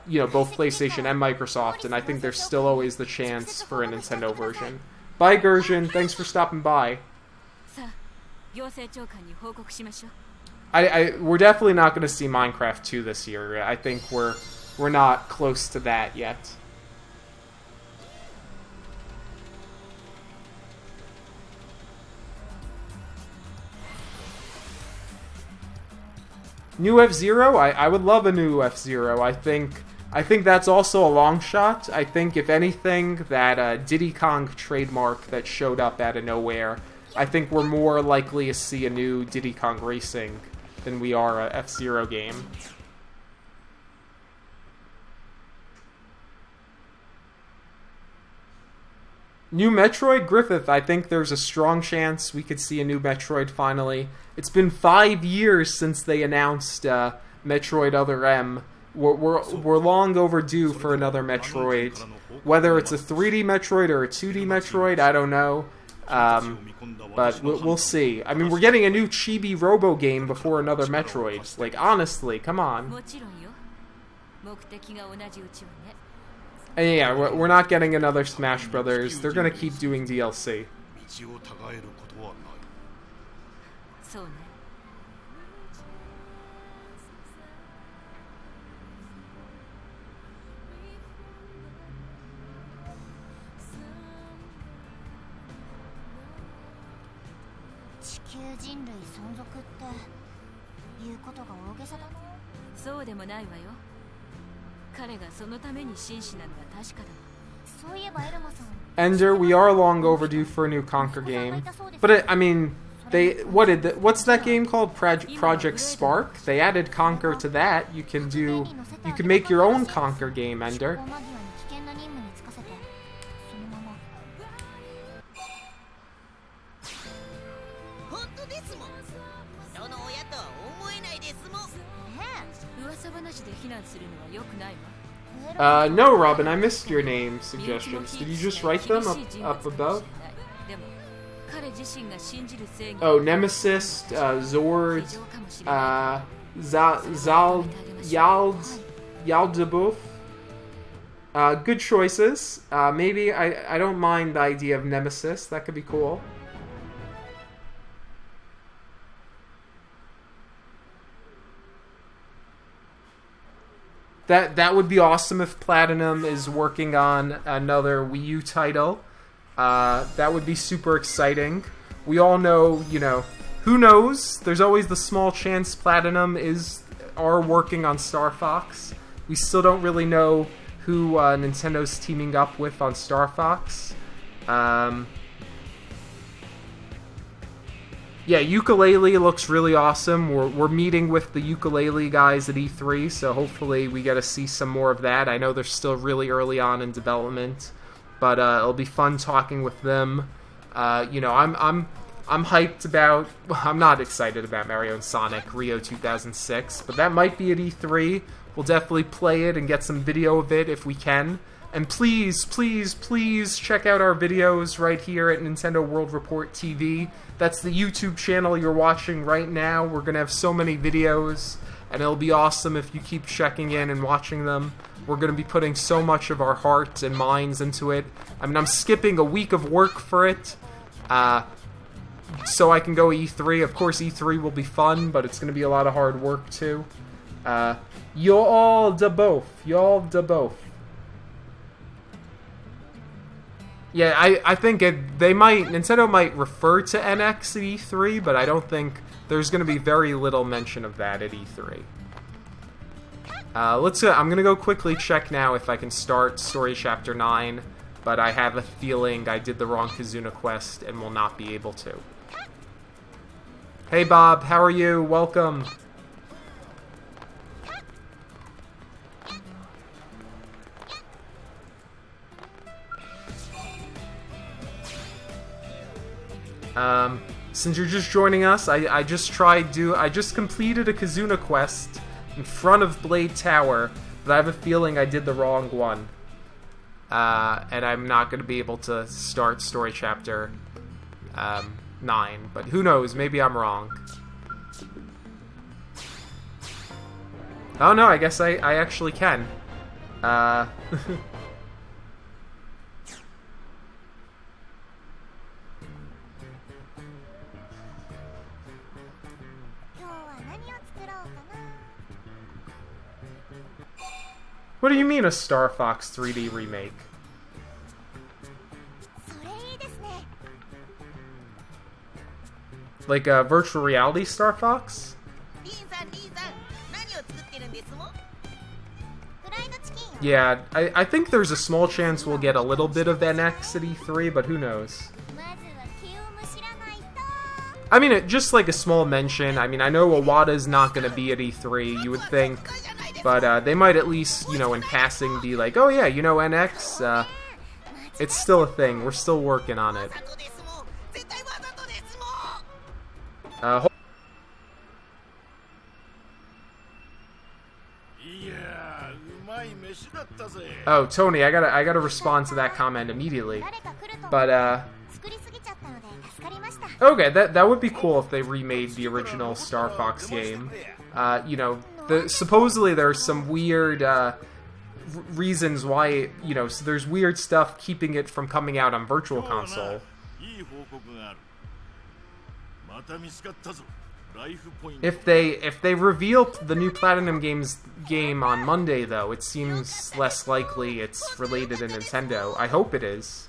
You know, both PlayStation and Microsoft, and I think there's still always the chance for a Nintendo version. Bye, Gershon. Thanks for stopping by. We're definitely not going to see Minecraft 2 this year. I think we're not close to that yet. New F-Zero? I would love a new F-Zero. I think that's also a long shot. I think, if anything, that Diddy Kong trademark that showed up out of nowhere, I think we're more likely to see a new Diddy Kong Racing than we are a F-Zero game. New Metroid? Griffith, I think there's a strong chance we could see a new Metroid finally. It's been 5 years since they announced Metroid Other M. We're long overdue for another Metroid. Whether it's a 3D Metroid or a 2D Metroid, I don't know. But we'll see. I mean, we're getting a new Chibi Robo game before another Metroid. Like, honestly, come on. And yeah, we're not getting another Smash Brothers. They're gonna keep doing DLC. Ender, we are long overdue for a new Conker game, but I mean, what's that game called? Project Spark. They added Conker to that. You can make your own Conker game, Ender. No, Robin, I missed your name suggestions. Did you just write them up above? Oh, Nemesis, Zord, Yaldaboof. Good choices. Maybe I don't mind the idea of Nemesis. That could be cool. That would be awesome if Platinum is working on another Wii U title. That would be super exciting. We all know, you know, who knows? There's always the small chance Platinum are working on Star Fox. We still don't really know who Nintendo's teaming up with on Star Fox. Yeah, Yooka-Laylee looks really awesome. We're meeting with the Yooka-Laylee guys at E3, so hopefully we get to see some more of that. I know they're still really early on in development, but it'll be fun talking with them. You know, I'm hyped about. Well, I'm not excited about Mario and Sonic Rio 2006, but that might be at E3. We'll definitely play it and get some video of it if we can. And please, please, please check out our videos right here at Nintendo World Report TV. That's the YouTube channel you're watching right now. We're going to have so many videos, and it'll be awesome if you keep checking in and watching them. We're going to be putting so much of our hearts and minds into it. I mean, I'm skipping a week of work for it, so I can go E3. Of course, E3 will be fun, but it's going to be a lot of hard work, too. Y'all da both. Y'all da both. Yeah, I think Nintendo might refer to NX at E3, but I don't think there's going to be very little mention of that at E3. I'm going to go quickly check now if I can start Story Chapter 9, but I have a feeling I did the wrong Kazuna quest and will not be able to. Hey Bob, how are you? Welcome. Since you're just joining us, I just completed a Kazuna quest in front of Blade Tower, but I have a feeling I did the wrong one. And I'm not going to be able to start story chapter 9, but who knows, maybe I'm wrong. Oh no, I guess I actually can. What do you mean a Star Fox 3D remake? Like a virtual reality Star Fox? Yeah, I think there's a small chance we'll get a little bit of NX at E3, but who knows? I mean, just like a small mention. I mean, I know Iwata's not going to be at E3, you would think, but they might at least, you know, in passing be like, oh yeah, you know, NX, it's still a thing. We're still working on it. Oh, Tony, I gotta respond to that comment immediately. But, okay, that would be cool if they remade the original Star Fox game. You know, supposedly there's some weird, reasons why, you know, so there's weird stuff keeping it from coming out on Virtual Console. If they reveal the new Platinum game on Monday, though, it seems less likely it's related to Nintendo. I hope it is.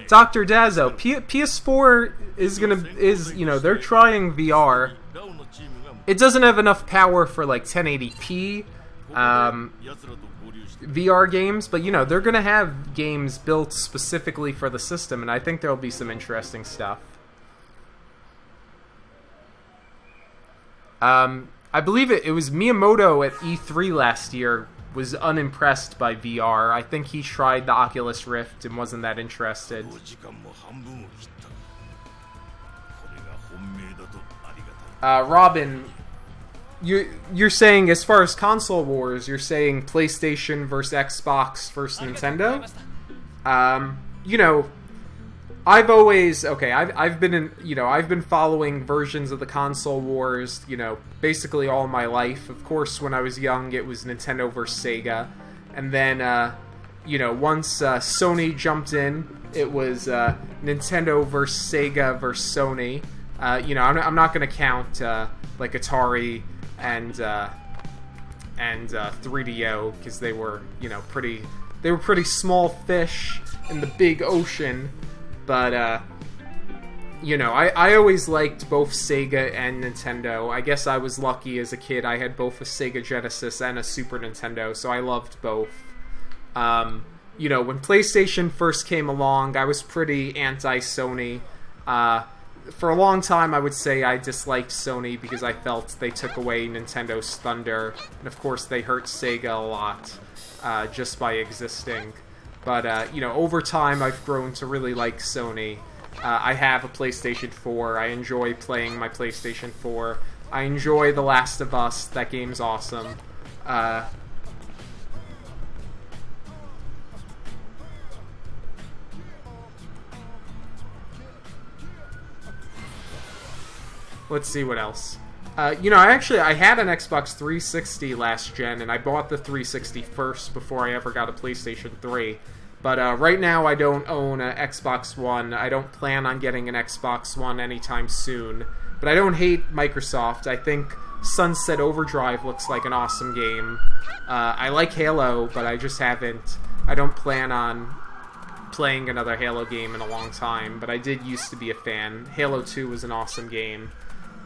Dr. Dazzo, PS4 is, you know, they're trying VR. It doesn't have enough power for like 1080p VR games, but you know, they're gonna have games built specifically for the system, and I think there'll be some interesting stuff. I believe it was Miyamoto at E3 last year was unimpressed by VR. I think he tried the Oculus Rift and wasn't that interested. Robin, you're saying, as far as console wars, you're saying PlayStation versus Xbox versus Nintendo? You know, I've been following versions of the console wars, you know, basically all my life. Of course, when I was young, it was Nintendo versus Sega. And then, you know, once Sony jumped in, it was Nintendo versus Sega versus Sony. You know, I'm not going to count, like, Atari and 3DO, because they were, you know, pretty small fish in the big ocean. But, you know, I always liked both Sega and Nintendo. I guess I was lucky as a kid. I had both a Sega Genesis and a Super Nintendo, so I loved both. You know, when PlayStation first came along, I was pretty anti-Sony. For a long time, I would say I disliked Sony because I felt they took away Nintendo's thunder. And, of course, they hurt Sega a lot just by existing. But, you know, over time, I've grown to really like Sony. I have a PlayStation 4. I enjoy playing my PlayStation 4. I enjoy The Last of Us. That game's awesome. Let's see what else. You know, I had an Xbox 360 last gen, and I bought the 360 first before I ever got a PlayStation 3. But right now, I don't own an Xbox One. I don't plan on getting an Xbox One anytime soon. But I don't hate Microsoft. I think Sunset Overdrive looks like an awesome game. I like Halo, but I just haven't I don't plan on playing another Halo game in a long time, but I did used to be a fan. Halo 2 was an awesome game.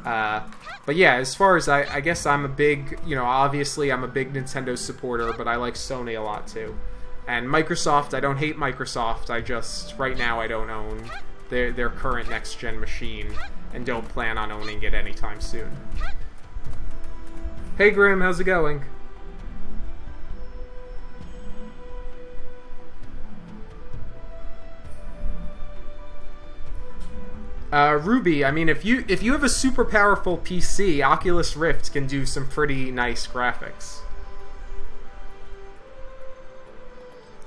But yeah, as far as I guess I'm a big, obviously I'm a big Nintendo supporter, but I like Sony a lot too. And Microsoft, I don't hate Microsoft, right now I don't own their current next-gen machine, and don't plan on owning it anytime soon. Hey Grim, how's it going? Ruby, I mean, if you have a super powerful PC, Oculus Rift can do some pretty nice graphics.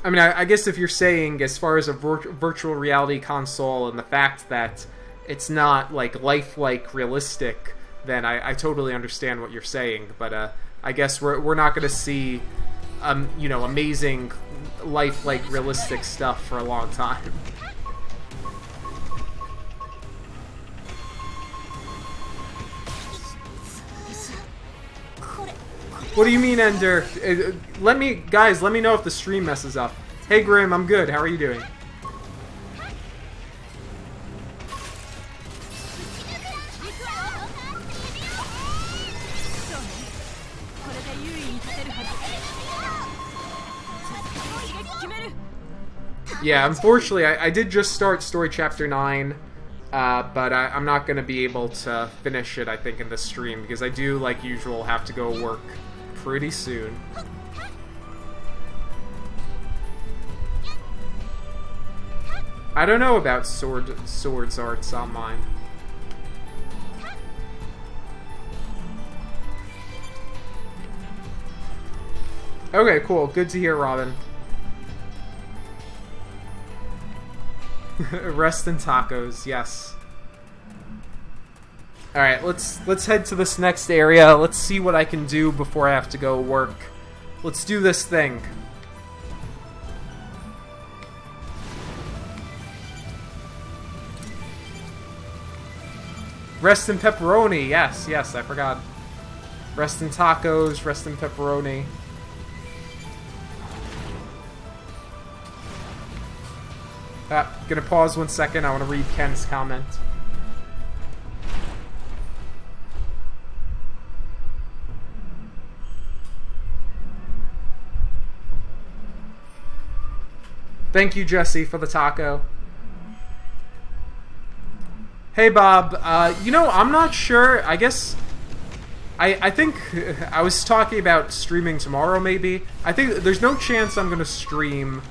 I mean, I guess if you're saying, as far as a virtual reality console and the fact that it's not, like, lifelike realistic, then I totally understand what you're saying. But, I guess we're not going to see, amazing lifelike realistic stuff for a long time. What do you mean, Ender? Let me know if the stream messes up. Hey, Grim, I'm good. How are you doing? Yeah, unfortunately, I did just start Story Chapter 9, but I'm not going to be able to finish it, I think, in the stream, because I do, like usual, have to go work pretty soon. I don't know about Swords Arts Online. Okay, cool. Good to hear, Robin. Rest in tacos, yes. Alright, let's head to this next area. Let's see what I can do before I have to go work. Let's do this thing. Rest in pepperoni, yes, I forgot. Rest in tacos, rest in pepperoni. Gonna pause 1 second, I want to read Ken's comment. Thank you, Jesse, for the taco. Hey, Bob. I'm not sure. I guess... I think... I was talking about streaming tomorrow, maybe. I think there's no chance I'm going to stream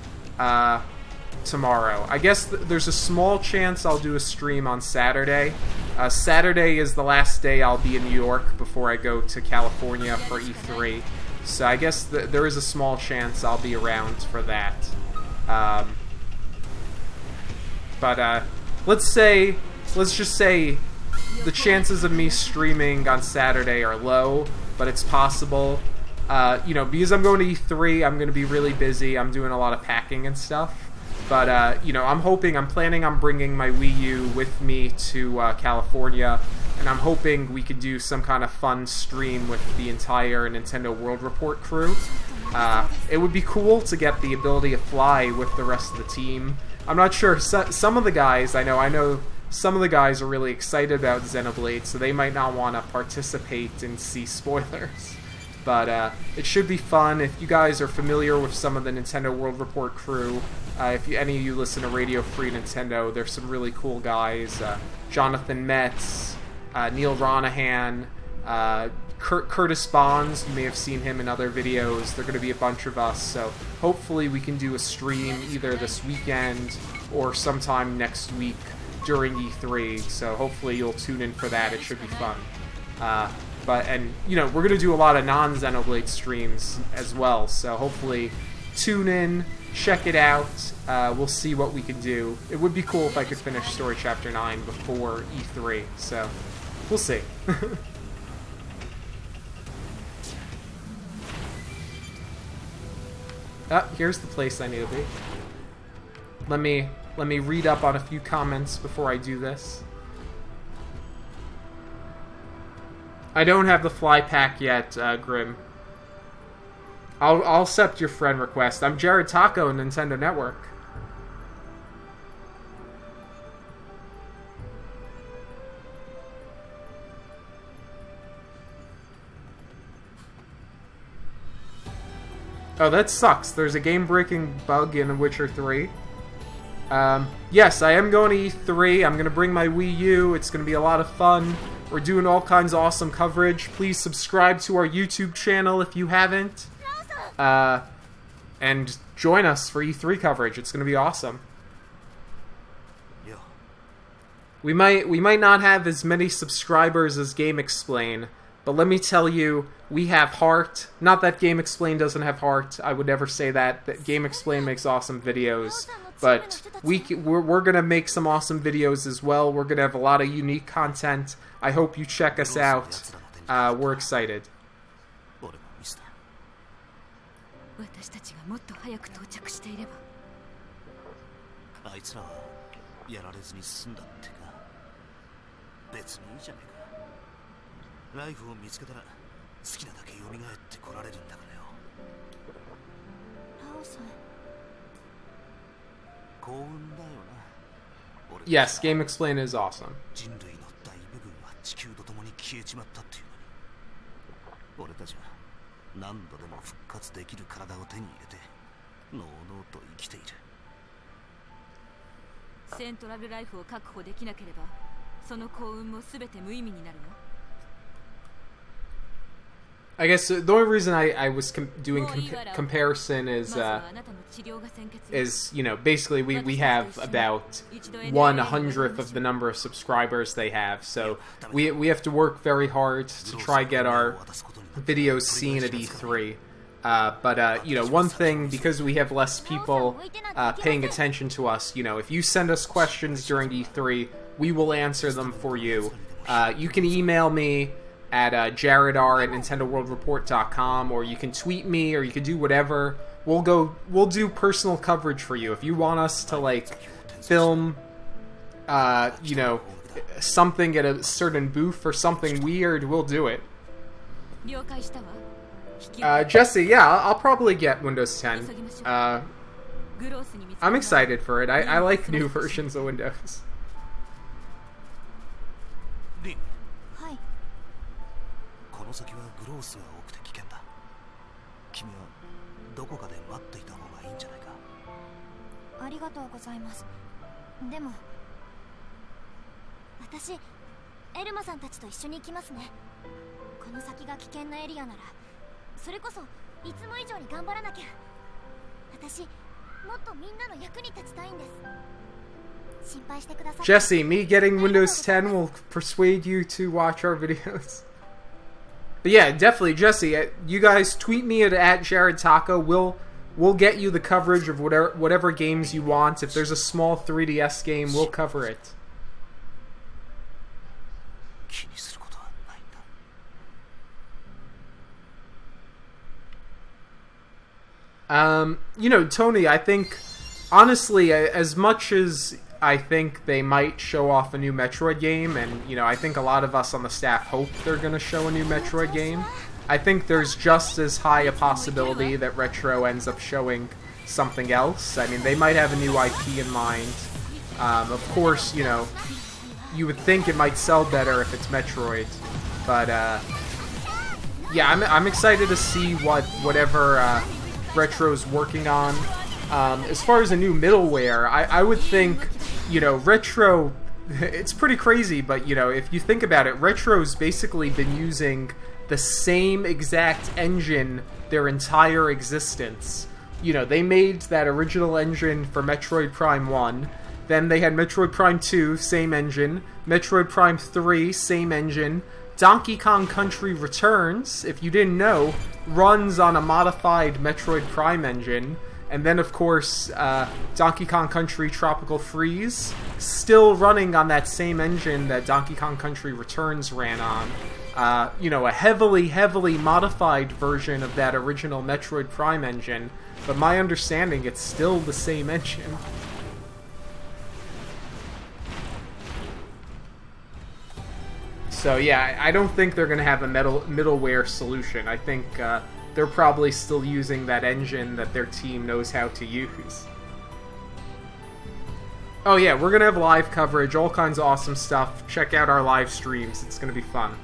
tomorrow. I guess there's a small chance I'll do a stream on Saturday. Saturday is the last day I'll be in New York before I go to California for E3. So I guess there is a small chance I'll be around for that. But let's just say the chances of me streaming on Saturday are low, but it's possible. Because I'm going to E3, I'm going to be really busy. I'm doing a lot of packing and stuff. But, I'm planning on bringing my Wii U with me to California, and I'm hoping we could do some kind of fun stream with the entire Nintendo World Report crew. It would be cool to get the ability to fly with the rest of the team. I'm not sure. Some of the guys, I know some of the guys are really excited about Xenoblade, so they might not want to participate and see spoilers. But it should be fun. If you guys are familiar with some of the Nintendo World Report crew, if any of you listen to Radio Free Nintendo, there's some really cool guys. Jonathan Metz, Neil Ronahan, Curtis Bonds, you may have seen him in other videos. They're going to be a bunch of us, so hopefully we can do a stream either this weekend or sometime next week during E3, so hopefully you'll tune in for that. It should be fun. We're going to do a lot of non-Xenoblade streams as well, so hopefully tune in, check it out, we'll see what we can do. It would be cool if I could finish Story Chapter 9 before E3, so we'll see. Here's the place I need to be. Let me read up on a few comments before I do this. I don't have the fly pack yet, Grim. I'll accept your friend request. I'm Jared Taco, Nintendo Network. Oh, that sucks. There's a game-breaking bug in Witcher 3. Yes, I am going to E3. I'm going to bring my Wii U. It's going to be a lot of fun. We're doing all kinds of awesome coverage. Please subscribe to our YouTube channel if you haven't. And join us for E3 coverage. It's going to be awesome. We might not have as many subscribers as Game Explain, but let me tell you, we have heart. Not that Game Explain doesn't have heart. I would never say that. That Game Explain makes awesome videos. But we're going to make some awesome videos as well. We're going to have a lot of unique content. I hope you check us out. We're excited. Yes, Game Explain is awesome. I guess the only reason I was doing comparison is, you know, basically we have about 1/100th of the number of subscribers they have, so we have to work very hard to try get our videos seen at E3. But you know, one thing, because we have less people paying attention to us, you know, if you send us questions during E3, we will answer them for you. You can email me at jaredr@nintendoworldreport.com, or you can tweet me, or you can do whatever. We'll do personal coverage for you. If you want us to, like, film, you know, something at a certain booth or something weird, we'll do it. Jesse, yeah, I'll probably get Windows 10. I'm excited for it. I like new versions of Windows. Jesse, me getting Windows 10 will persuade you to watch our videos. But yeah, definitely, Jesse, you guys tweet me at @JaredTaco. We'll get you the coverage of whatever games you want. If there's a small 3DS game, we'll cover it. You know, Tony, I think, honestly, as much as I think they might show off a new Metroid game, and, you know, I think a lot of us on the staff hope they're going to show a new Metroid game, I think there's just as high a possibility that Retro ends up showing something else. I mean, they might have a new IP in mind. Of course, you know, you would think it might sell better if it's Metroid, but, yeah, I'm excited to see whatever Retro's working on. As far as a new middleware, I would think, you know, Retro, it's pretty crazy, but, you know, if you think about it, Retro's basically been using the same exact engine their entire existence. You know, they made that original engine for Metroid Prime 1, then they had Metroid Prime 2, same engine, Metroid Prime 3, same engine, Donkey Kong Country Returns, if you didn't know, runs on a modified Metroid Prime engine. And then, of course, Donkey Kong Country Tropical Freeze, still running on that same engine that Donkey Kong Country Returns ran on. You know, a heavily, heavily modified version of that original Metroid Prime engine, but my understanding, it's still the same engine. So yeah, I don't think they're going to have a middleware solution. I think they're probably still using that engine that their team knows how to use. Oh yeah, we're gonna have live coverage, all kinds of awesome stuff. Check out our live streams, it's gonna be fun.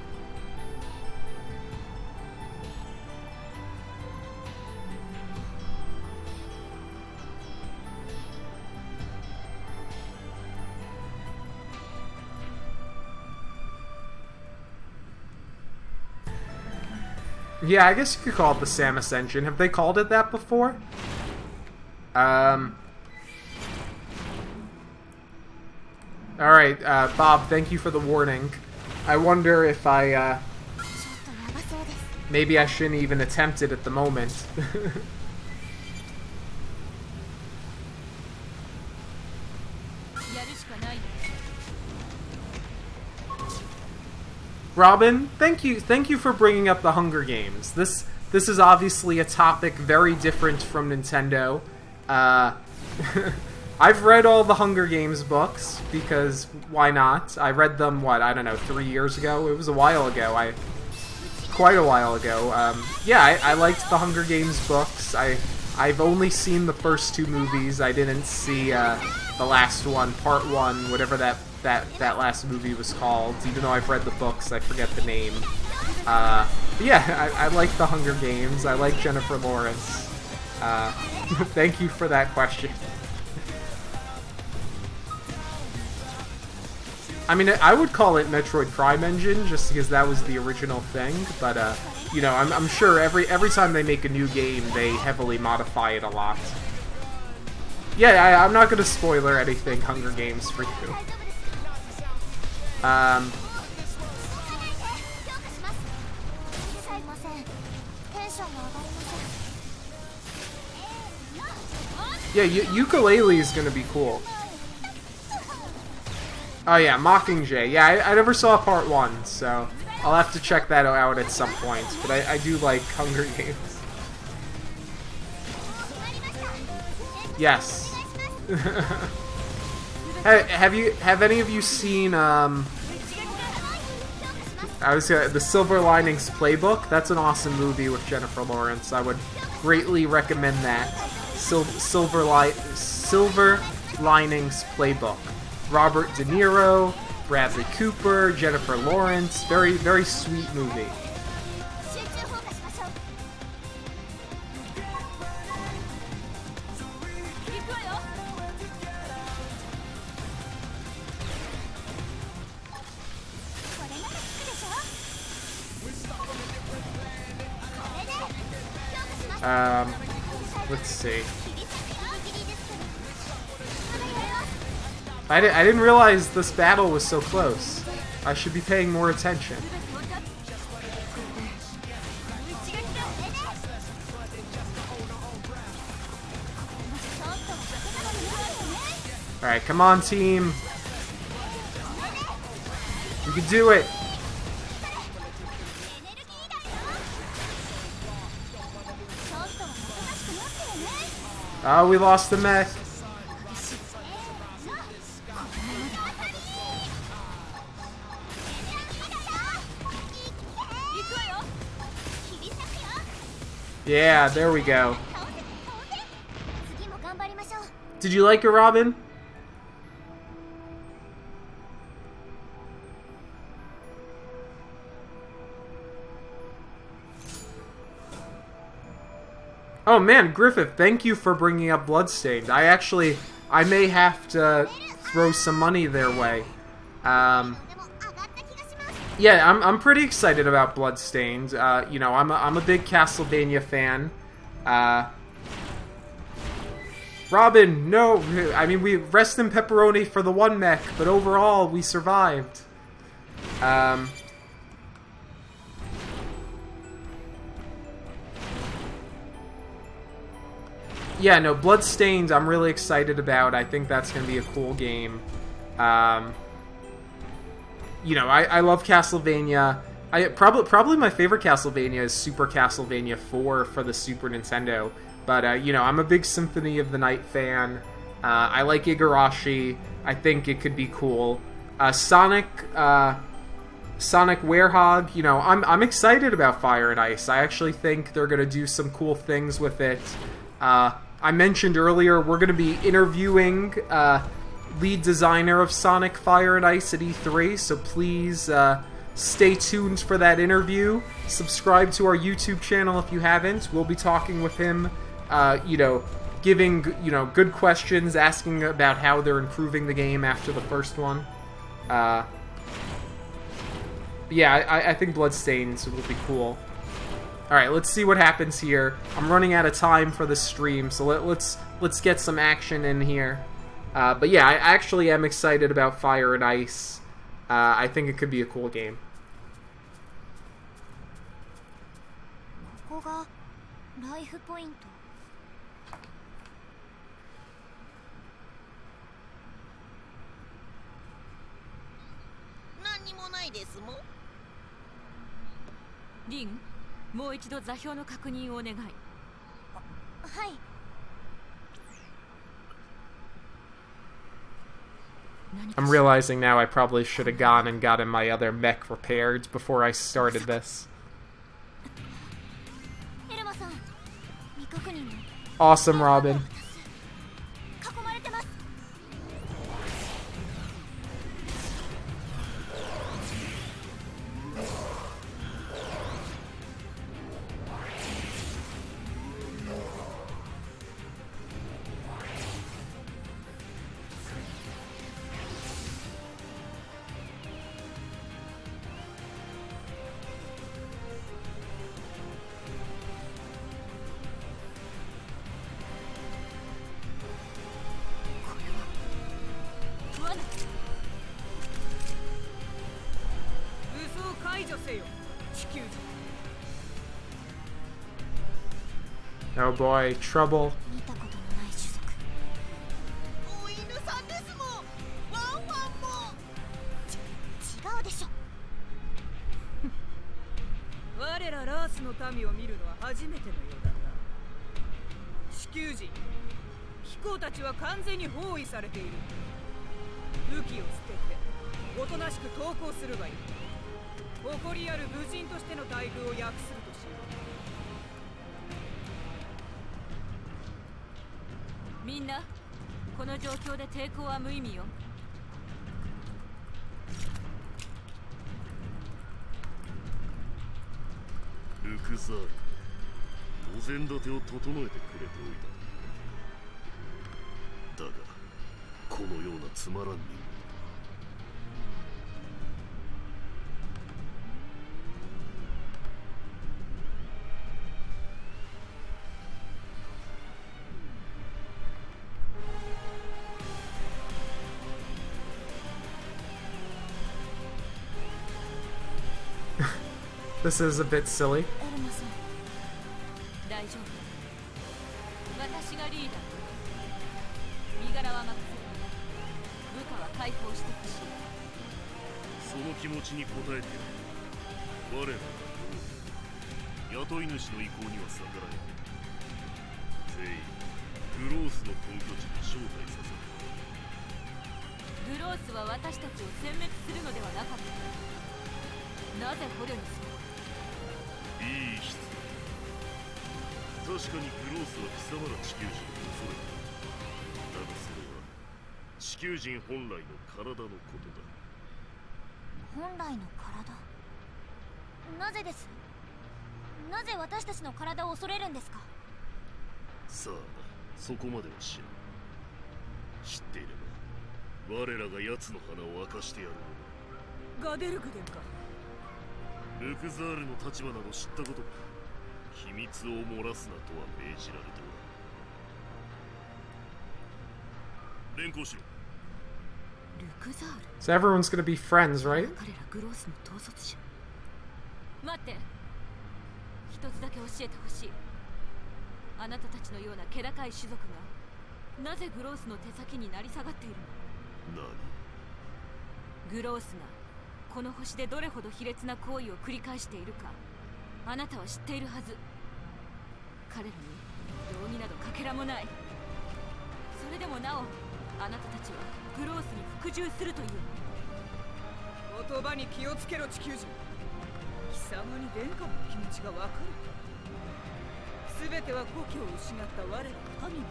Yeah, I guess you could call it the Samus engine. Have they called it that before? Alright, Bob, thank you for the warning. I wonder if maybe I shouldn't even attempt it at the moment. Robin, thank you for bringing up the Hunger Games. This is obviously a topic very different from Nintendo. I've read all the Hunger Games books, because why not? I read them, I don't know, 3 years ago? It was a while ago. Quite a while ago. Yeah, I liked the Hunger Games books. I've only seen the first 2 movies. I didn't see the last one, Part 1, whatever that last movie was called. Even though I've read the books, I forget the name. Yeah, I like the Hunger Games. I like Jennifer Lawrence. Thank you for that question. I mean, I would call it Metroid Prime Engine, just because that was the original thing, but, you know, I'm sure every time they make a new game, they heavily modify it a lot. Yeah, I'm not gonna spoiler anything Hunger Games for you. Yeah, ukulele is gonna be cool. Oh yeah, Mockingjay. Yeah, I never saw Part 1, so I'll have to check that out at some point. But I do like Hunger Games. Yes. Have any of you seen the Silver Linings Playbook? That's an awesome movie with Jennifer Lawrence. I would greatly recommend that. Silver Linings Playbook. Robert De Niro, Bradley Cooper, Jennifer Lawrence. Very, very sweet movie. Let's see. I didn't realize this battle was so close. I should be paying more attention. Alright, come on, team. You can do it. Oh, we lost the mech. Yeah, there we go. Did you like it, Robin? Oh man, Griffith, thank you for bringing up Bloodstained. I may have to throw some money their way. Yeah, I'm pretty excited about Bloodstained. You know, I'm a big Castlevania fan. Robin, no, I mean, we rest in pepperoni for the one mech, but overall, we survived. Yeah, no, Bloodstained I'm really excited about. I think that's going to be a cool game. You know, I love Castlevania. Probably my favorite Castlevania is Super Castlevania 4 for the Super Nintendo. But, you know, I'm a big Symphony of the Night fan. I like Igarashi. I think it could be cool. Sonic, Sonic Werehog, you know, I'm excited about Fire and Ice. I actually think they're going to do some cool things with it. I mentioned earlier we're going to be interviewing lead designer of Sonic Fire and Ice at E3, so please stay tuned for that interview. Subscribe to our YouTube channel if you haven't. We'll be talking with him, you know, giving, you know, good questions, asking about how they're improving the game after the first one. Yeah, I think Bloodstained will be cool. Alright, let's see what happens here. I'm running out of time for the stream, so let's get some action in here. But yeah, I actually am excited about Fire and Ice. I think it could be a cool game. Rin, もう一度座標の確認をお願い。はい。I'm realizing now I probably should have gone and gotten my other mech repaired before I started this. Awesome, Robin. Oh boy, trouble. This is a bit silly. So everyone's gonna be friends, right? 待って、一つだけ教えてほしい。あなたたちのような気高い種族がなぜグロースの手先になり下がっているの？グロースがこの星でどれほど卑劣な行為を繰り返しているか、あなたは知っているはず。彼らに道義などかけらもない。それでもなお、あなたたちはグロースに服従するというの。言葉に気をつけろ地球人。貴様に殿下の気持ちがわかるか。全ては故郷を失った我ら民の。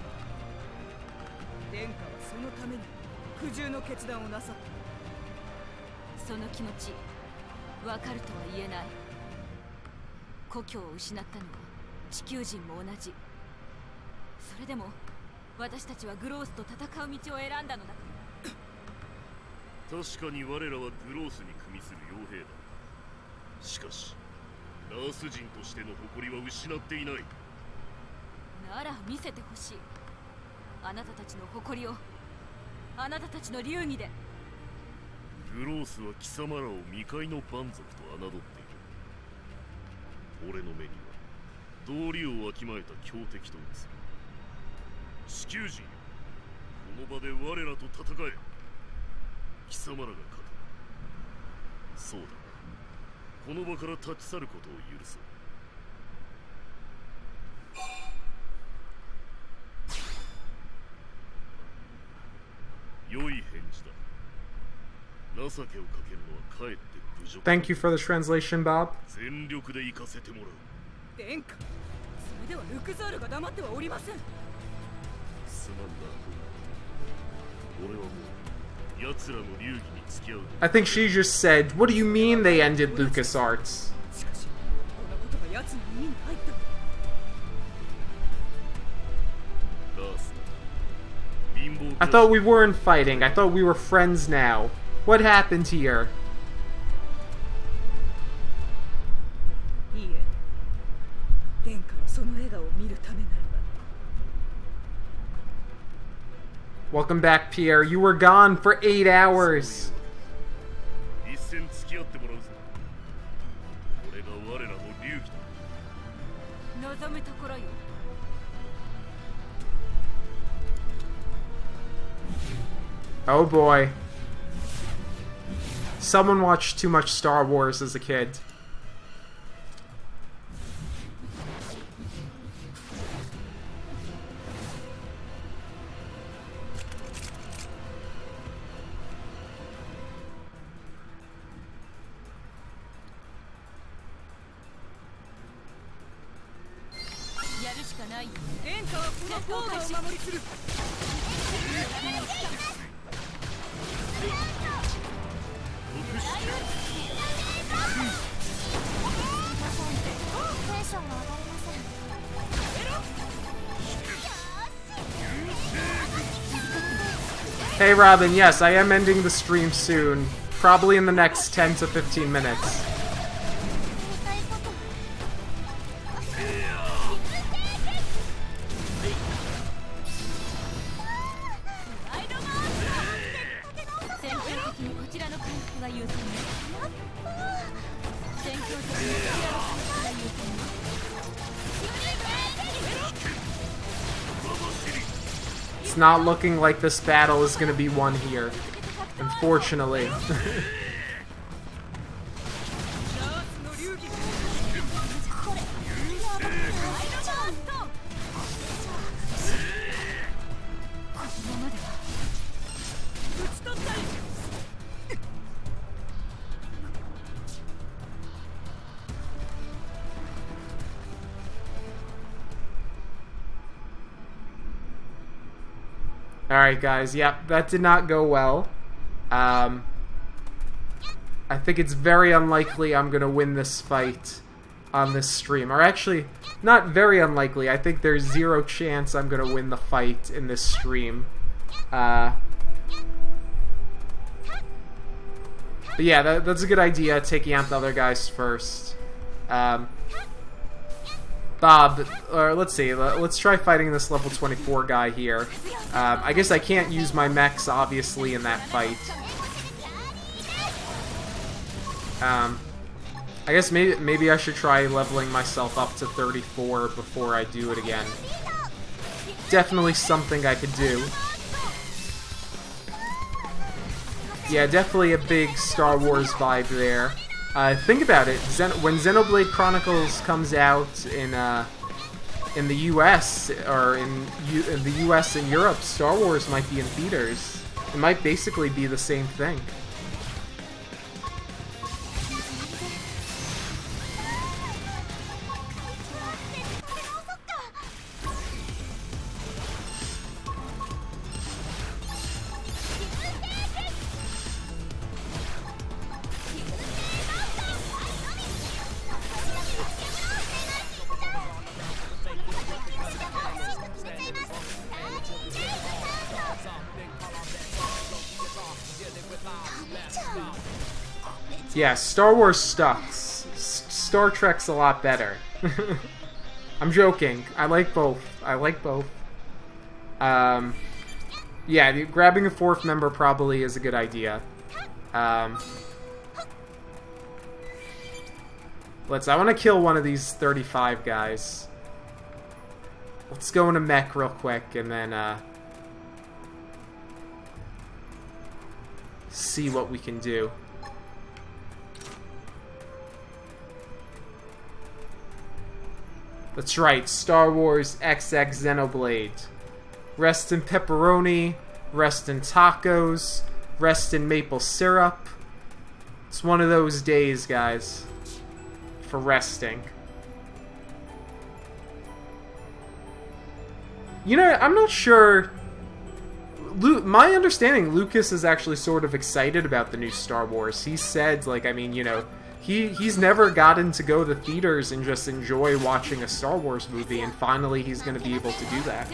殿下はそのために苦渋の決断をなさった。その気持ちわかるとは言えない。故郷を失ったのは地球人も同じ。それでも私たちはグロースと戦う道を選んだのだ。確かに我らはグロースに組みする傭兵だ。しかしナース人としての誇りは失っていない。なら見せてほしい。あなたたちの誇りを、あなたたちの流儀で。グロースは貴様らを未開の蛮族と侮っている。俺の目には道理をわきまえた強敵と映る。地球人よ、この場で我らと戦え。貴様らが勝て。そうだ、この場から立ち去ることを許そう。良い返事だ。情けをかけるのはかえって侮辱。 Thank you for the translation, Bob. 全力で行かせてもらう。殿下、それではルクザールが黙ってはおりません。すまんな。俺はもう奴らの流儀に付き合う。 I think she just said, "What do you mean they ended LucasArts?" しかし、このことが奴の耳に入ったの。ラース、貧乏 I thought we weren't fighting. I thought we were friends now. What happened here? いいえ、殿下のその笑顔を見るためならば。 Welcome back, Pierre. You were gone for 8 hours. 一戦付き合ってもらうぞ。これが我らの流儀だ。望むところよ。Oh boy. Someone watched too much Star Wars as a kid. Hey Robin, yes, I am ending the stream soon. Probably in the next 10 to 15 minutes. It's not looking like this battle is going to be won here, unfortunately. Alright guys, yep, that did not go well. I think it's very unlikely I'm gonna win this fight on this stream. Or actually, not very unlikely, I think there's 0 chance I'm gonna win the fight in this stream. But yeah, that's a good idea, taking out the other guys first. Bob, or let's see, let's try fighting this level 24 guy here. I guess I can't use my mechs, obviously, in that fight. I guess maybe I should try leveling myself up to 34 before I do it again. Definitely something I could do. Yeah, definitely a big Star Wars vibe there. Think about it. When Xenoblade Chronicles comes out in the U.S. or in the U.S. and Europe, Star Wars might be in theaters. It might basically be the same thing. Yeah, Star Wars sucks. Star Trek's a lot better. I'm joking. I like both. I like both. Yeah, grabbing a fourth member probably is a good idea. I want to kill one of these 35 guys. Let's go in a mech real quick and then see what we can do. That's right, Star Wars XX Xenoblade. Rest in pepperoni, rest in tacos, rest in maple syrup. It's one of those days, guys, for resting. You know, I'm not sure. My understanding, Lucas is actually sort of excited about the new Star Wars. He said, like, I mean, you know, he's never gotten to go to theaters and just enjoy watching a Star Wars movie, and finally he's going to be able to do that.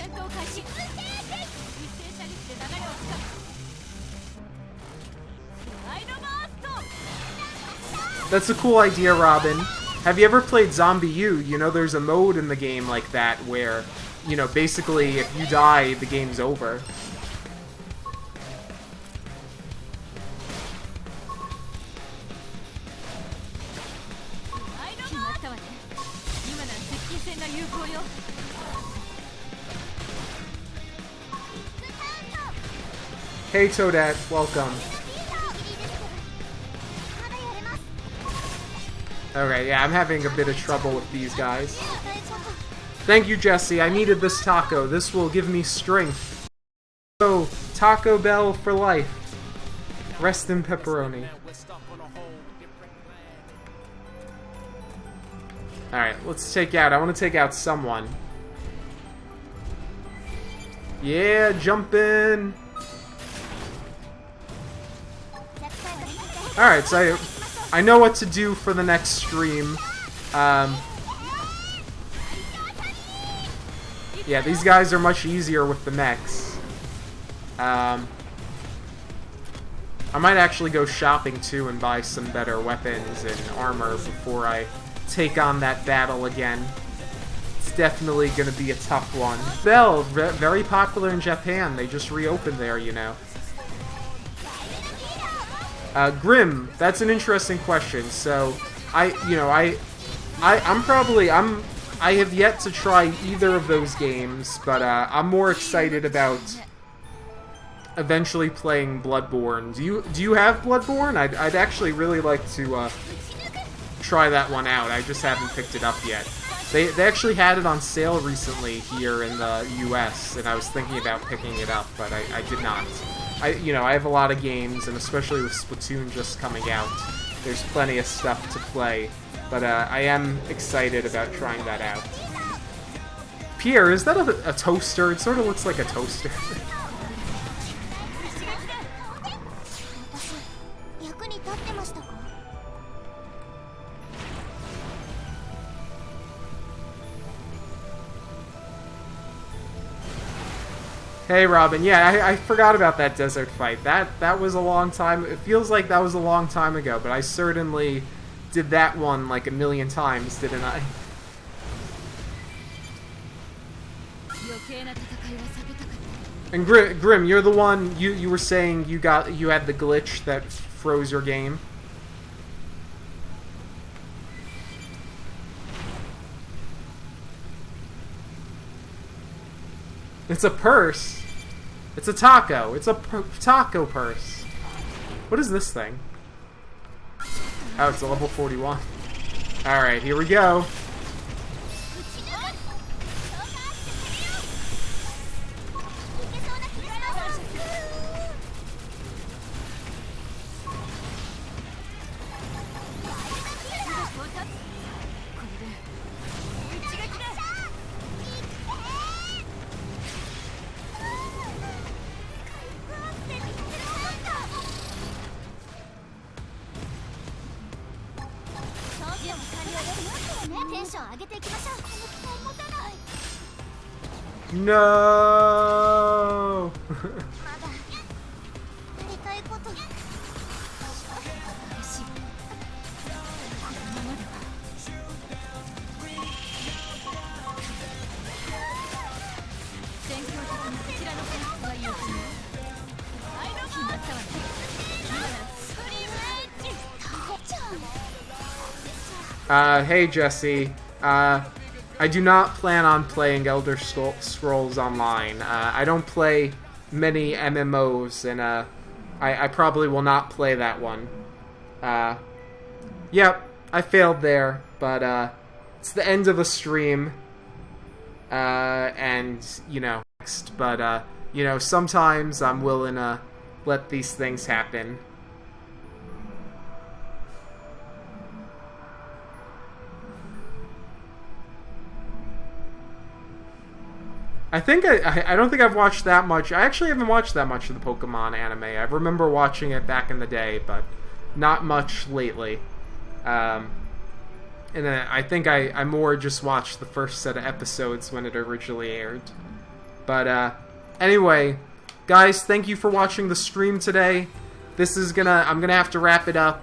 That's a cool idea, Robin. Have you ever played Zombie U? You know, there's a mode in the game like that where, you know, basically if you die, the game's over. Hey Toadette, welcome. Alright, yeah, I'm having a bit of trouble with these guys. Thank you, Jesse. I needed this taco. This will give me strength. So, Taco Bell for life. Rest in pepperoni. Alright, let's take out. I want to take out someone. Yeah, jump in. Alright, so I know what to do for the next stream. Yeah, these guys are much easier with the mechs. I might actually go shopping too and buy some better weapons and armor before I take on that battle again. It's definitely gonna be a tough one. Bell, very popular in Japan. They just reopened there, you know. Grim, that's an interesting question. So, I have yet to try either of those games, but I'm more excited about eventually playing Bloodborne. Do you have Bloodborne? I'd actually really like to try that one out. I just haven't picked it up yet. They actually had it on sale recently here in the US, and I was thinking about picking it up, but I did not. I have a lot of games, and especially with Splatoon just coming out, there's plenty of stuff to play. But I am excited about trying that out. Pierre, is that a toaster? It sort of looks like a toaster. Hey Robin, yeah, I forgot about that desert fight. That was a long time. It feels like that was a long time ago, but I certainly did that one like a million times, didn't I? And Grim, you're the one you were saying you had the glitch that froze your game. It's a purse. It's a taco. It's a taco purse. What is this thing? Oh, it's a level 41. Alright, here we go. No! Hey Jesse. I do not plan on playing Elder Scrolls Online. I don't play many MMOs, and I probably will not play that one. Yep, I failed there, but it's the end of a stream, and, you know, next. But, you know, sometimes I'm willing to let these things happen. I think I don't think I've watched that much. I actually haven't watched that much of the Pokemon anime. I remember watching it back in the day, but not much lately. And then I think I more just watched the first set of episodes when it originally aired. But anyway, guys, thank you for watching the stream today. I'm gonna have to wrap it up.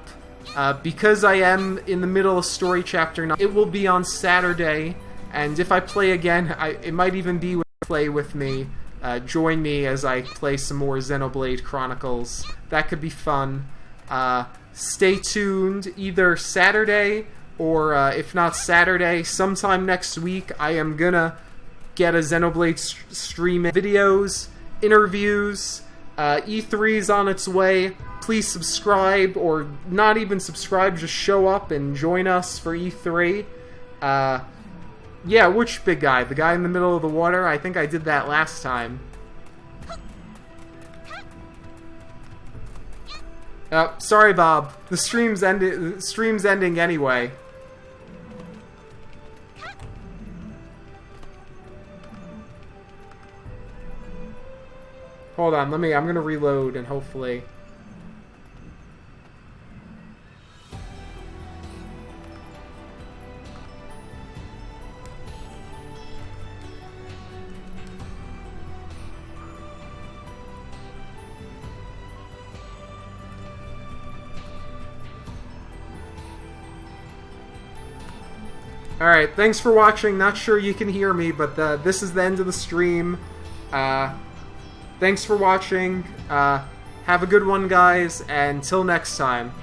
Because I am in the middle of story chapter 9, it will be on Saturday, and if I play again, it might even be play with me. Join me as I play some more Xenoblade Chronicles. That could be fun. Stay tuned. Either Saturday or if not Saturday, sometime next week, I am gonna get a Xenoblade stream, videos, interviews. E3's on its way. Please subscribe, or not even subscribe, just show up and join us for E3. Yeah, which big guy? The guy in the middle of the water? I think I did that last time. Sorry, Bob. The stream's ending anyway. Hold on, I'm gonna reload and hopefully... Alright, thanks for watching. Not sure you can hear me, but this is the end of the stream. Thanks for watching. Have a good one, guys, and till next time.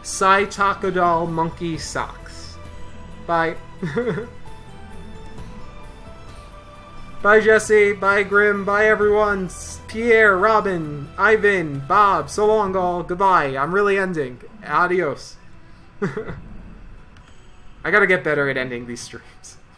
Sai Takodal Monkey Socks. Bye. Bye, Jesse. Bye, Grim. Bye, everyone. Pierre, Robin, Ivan, Bob. So long, all. Goodbye. I'm really ending. Adios. I gotta get better at ending these streams.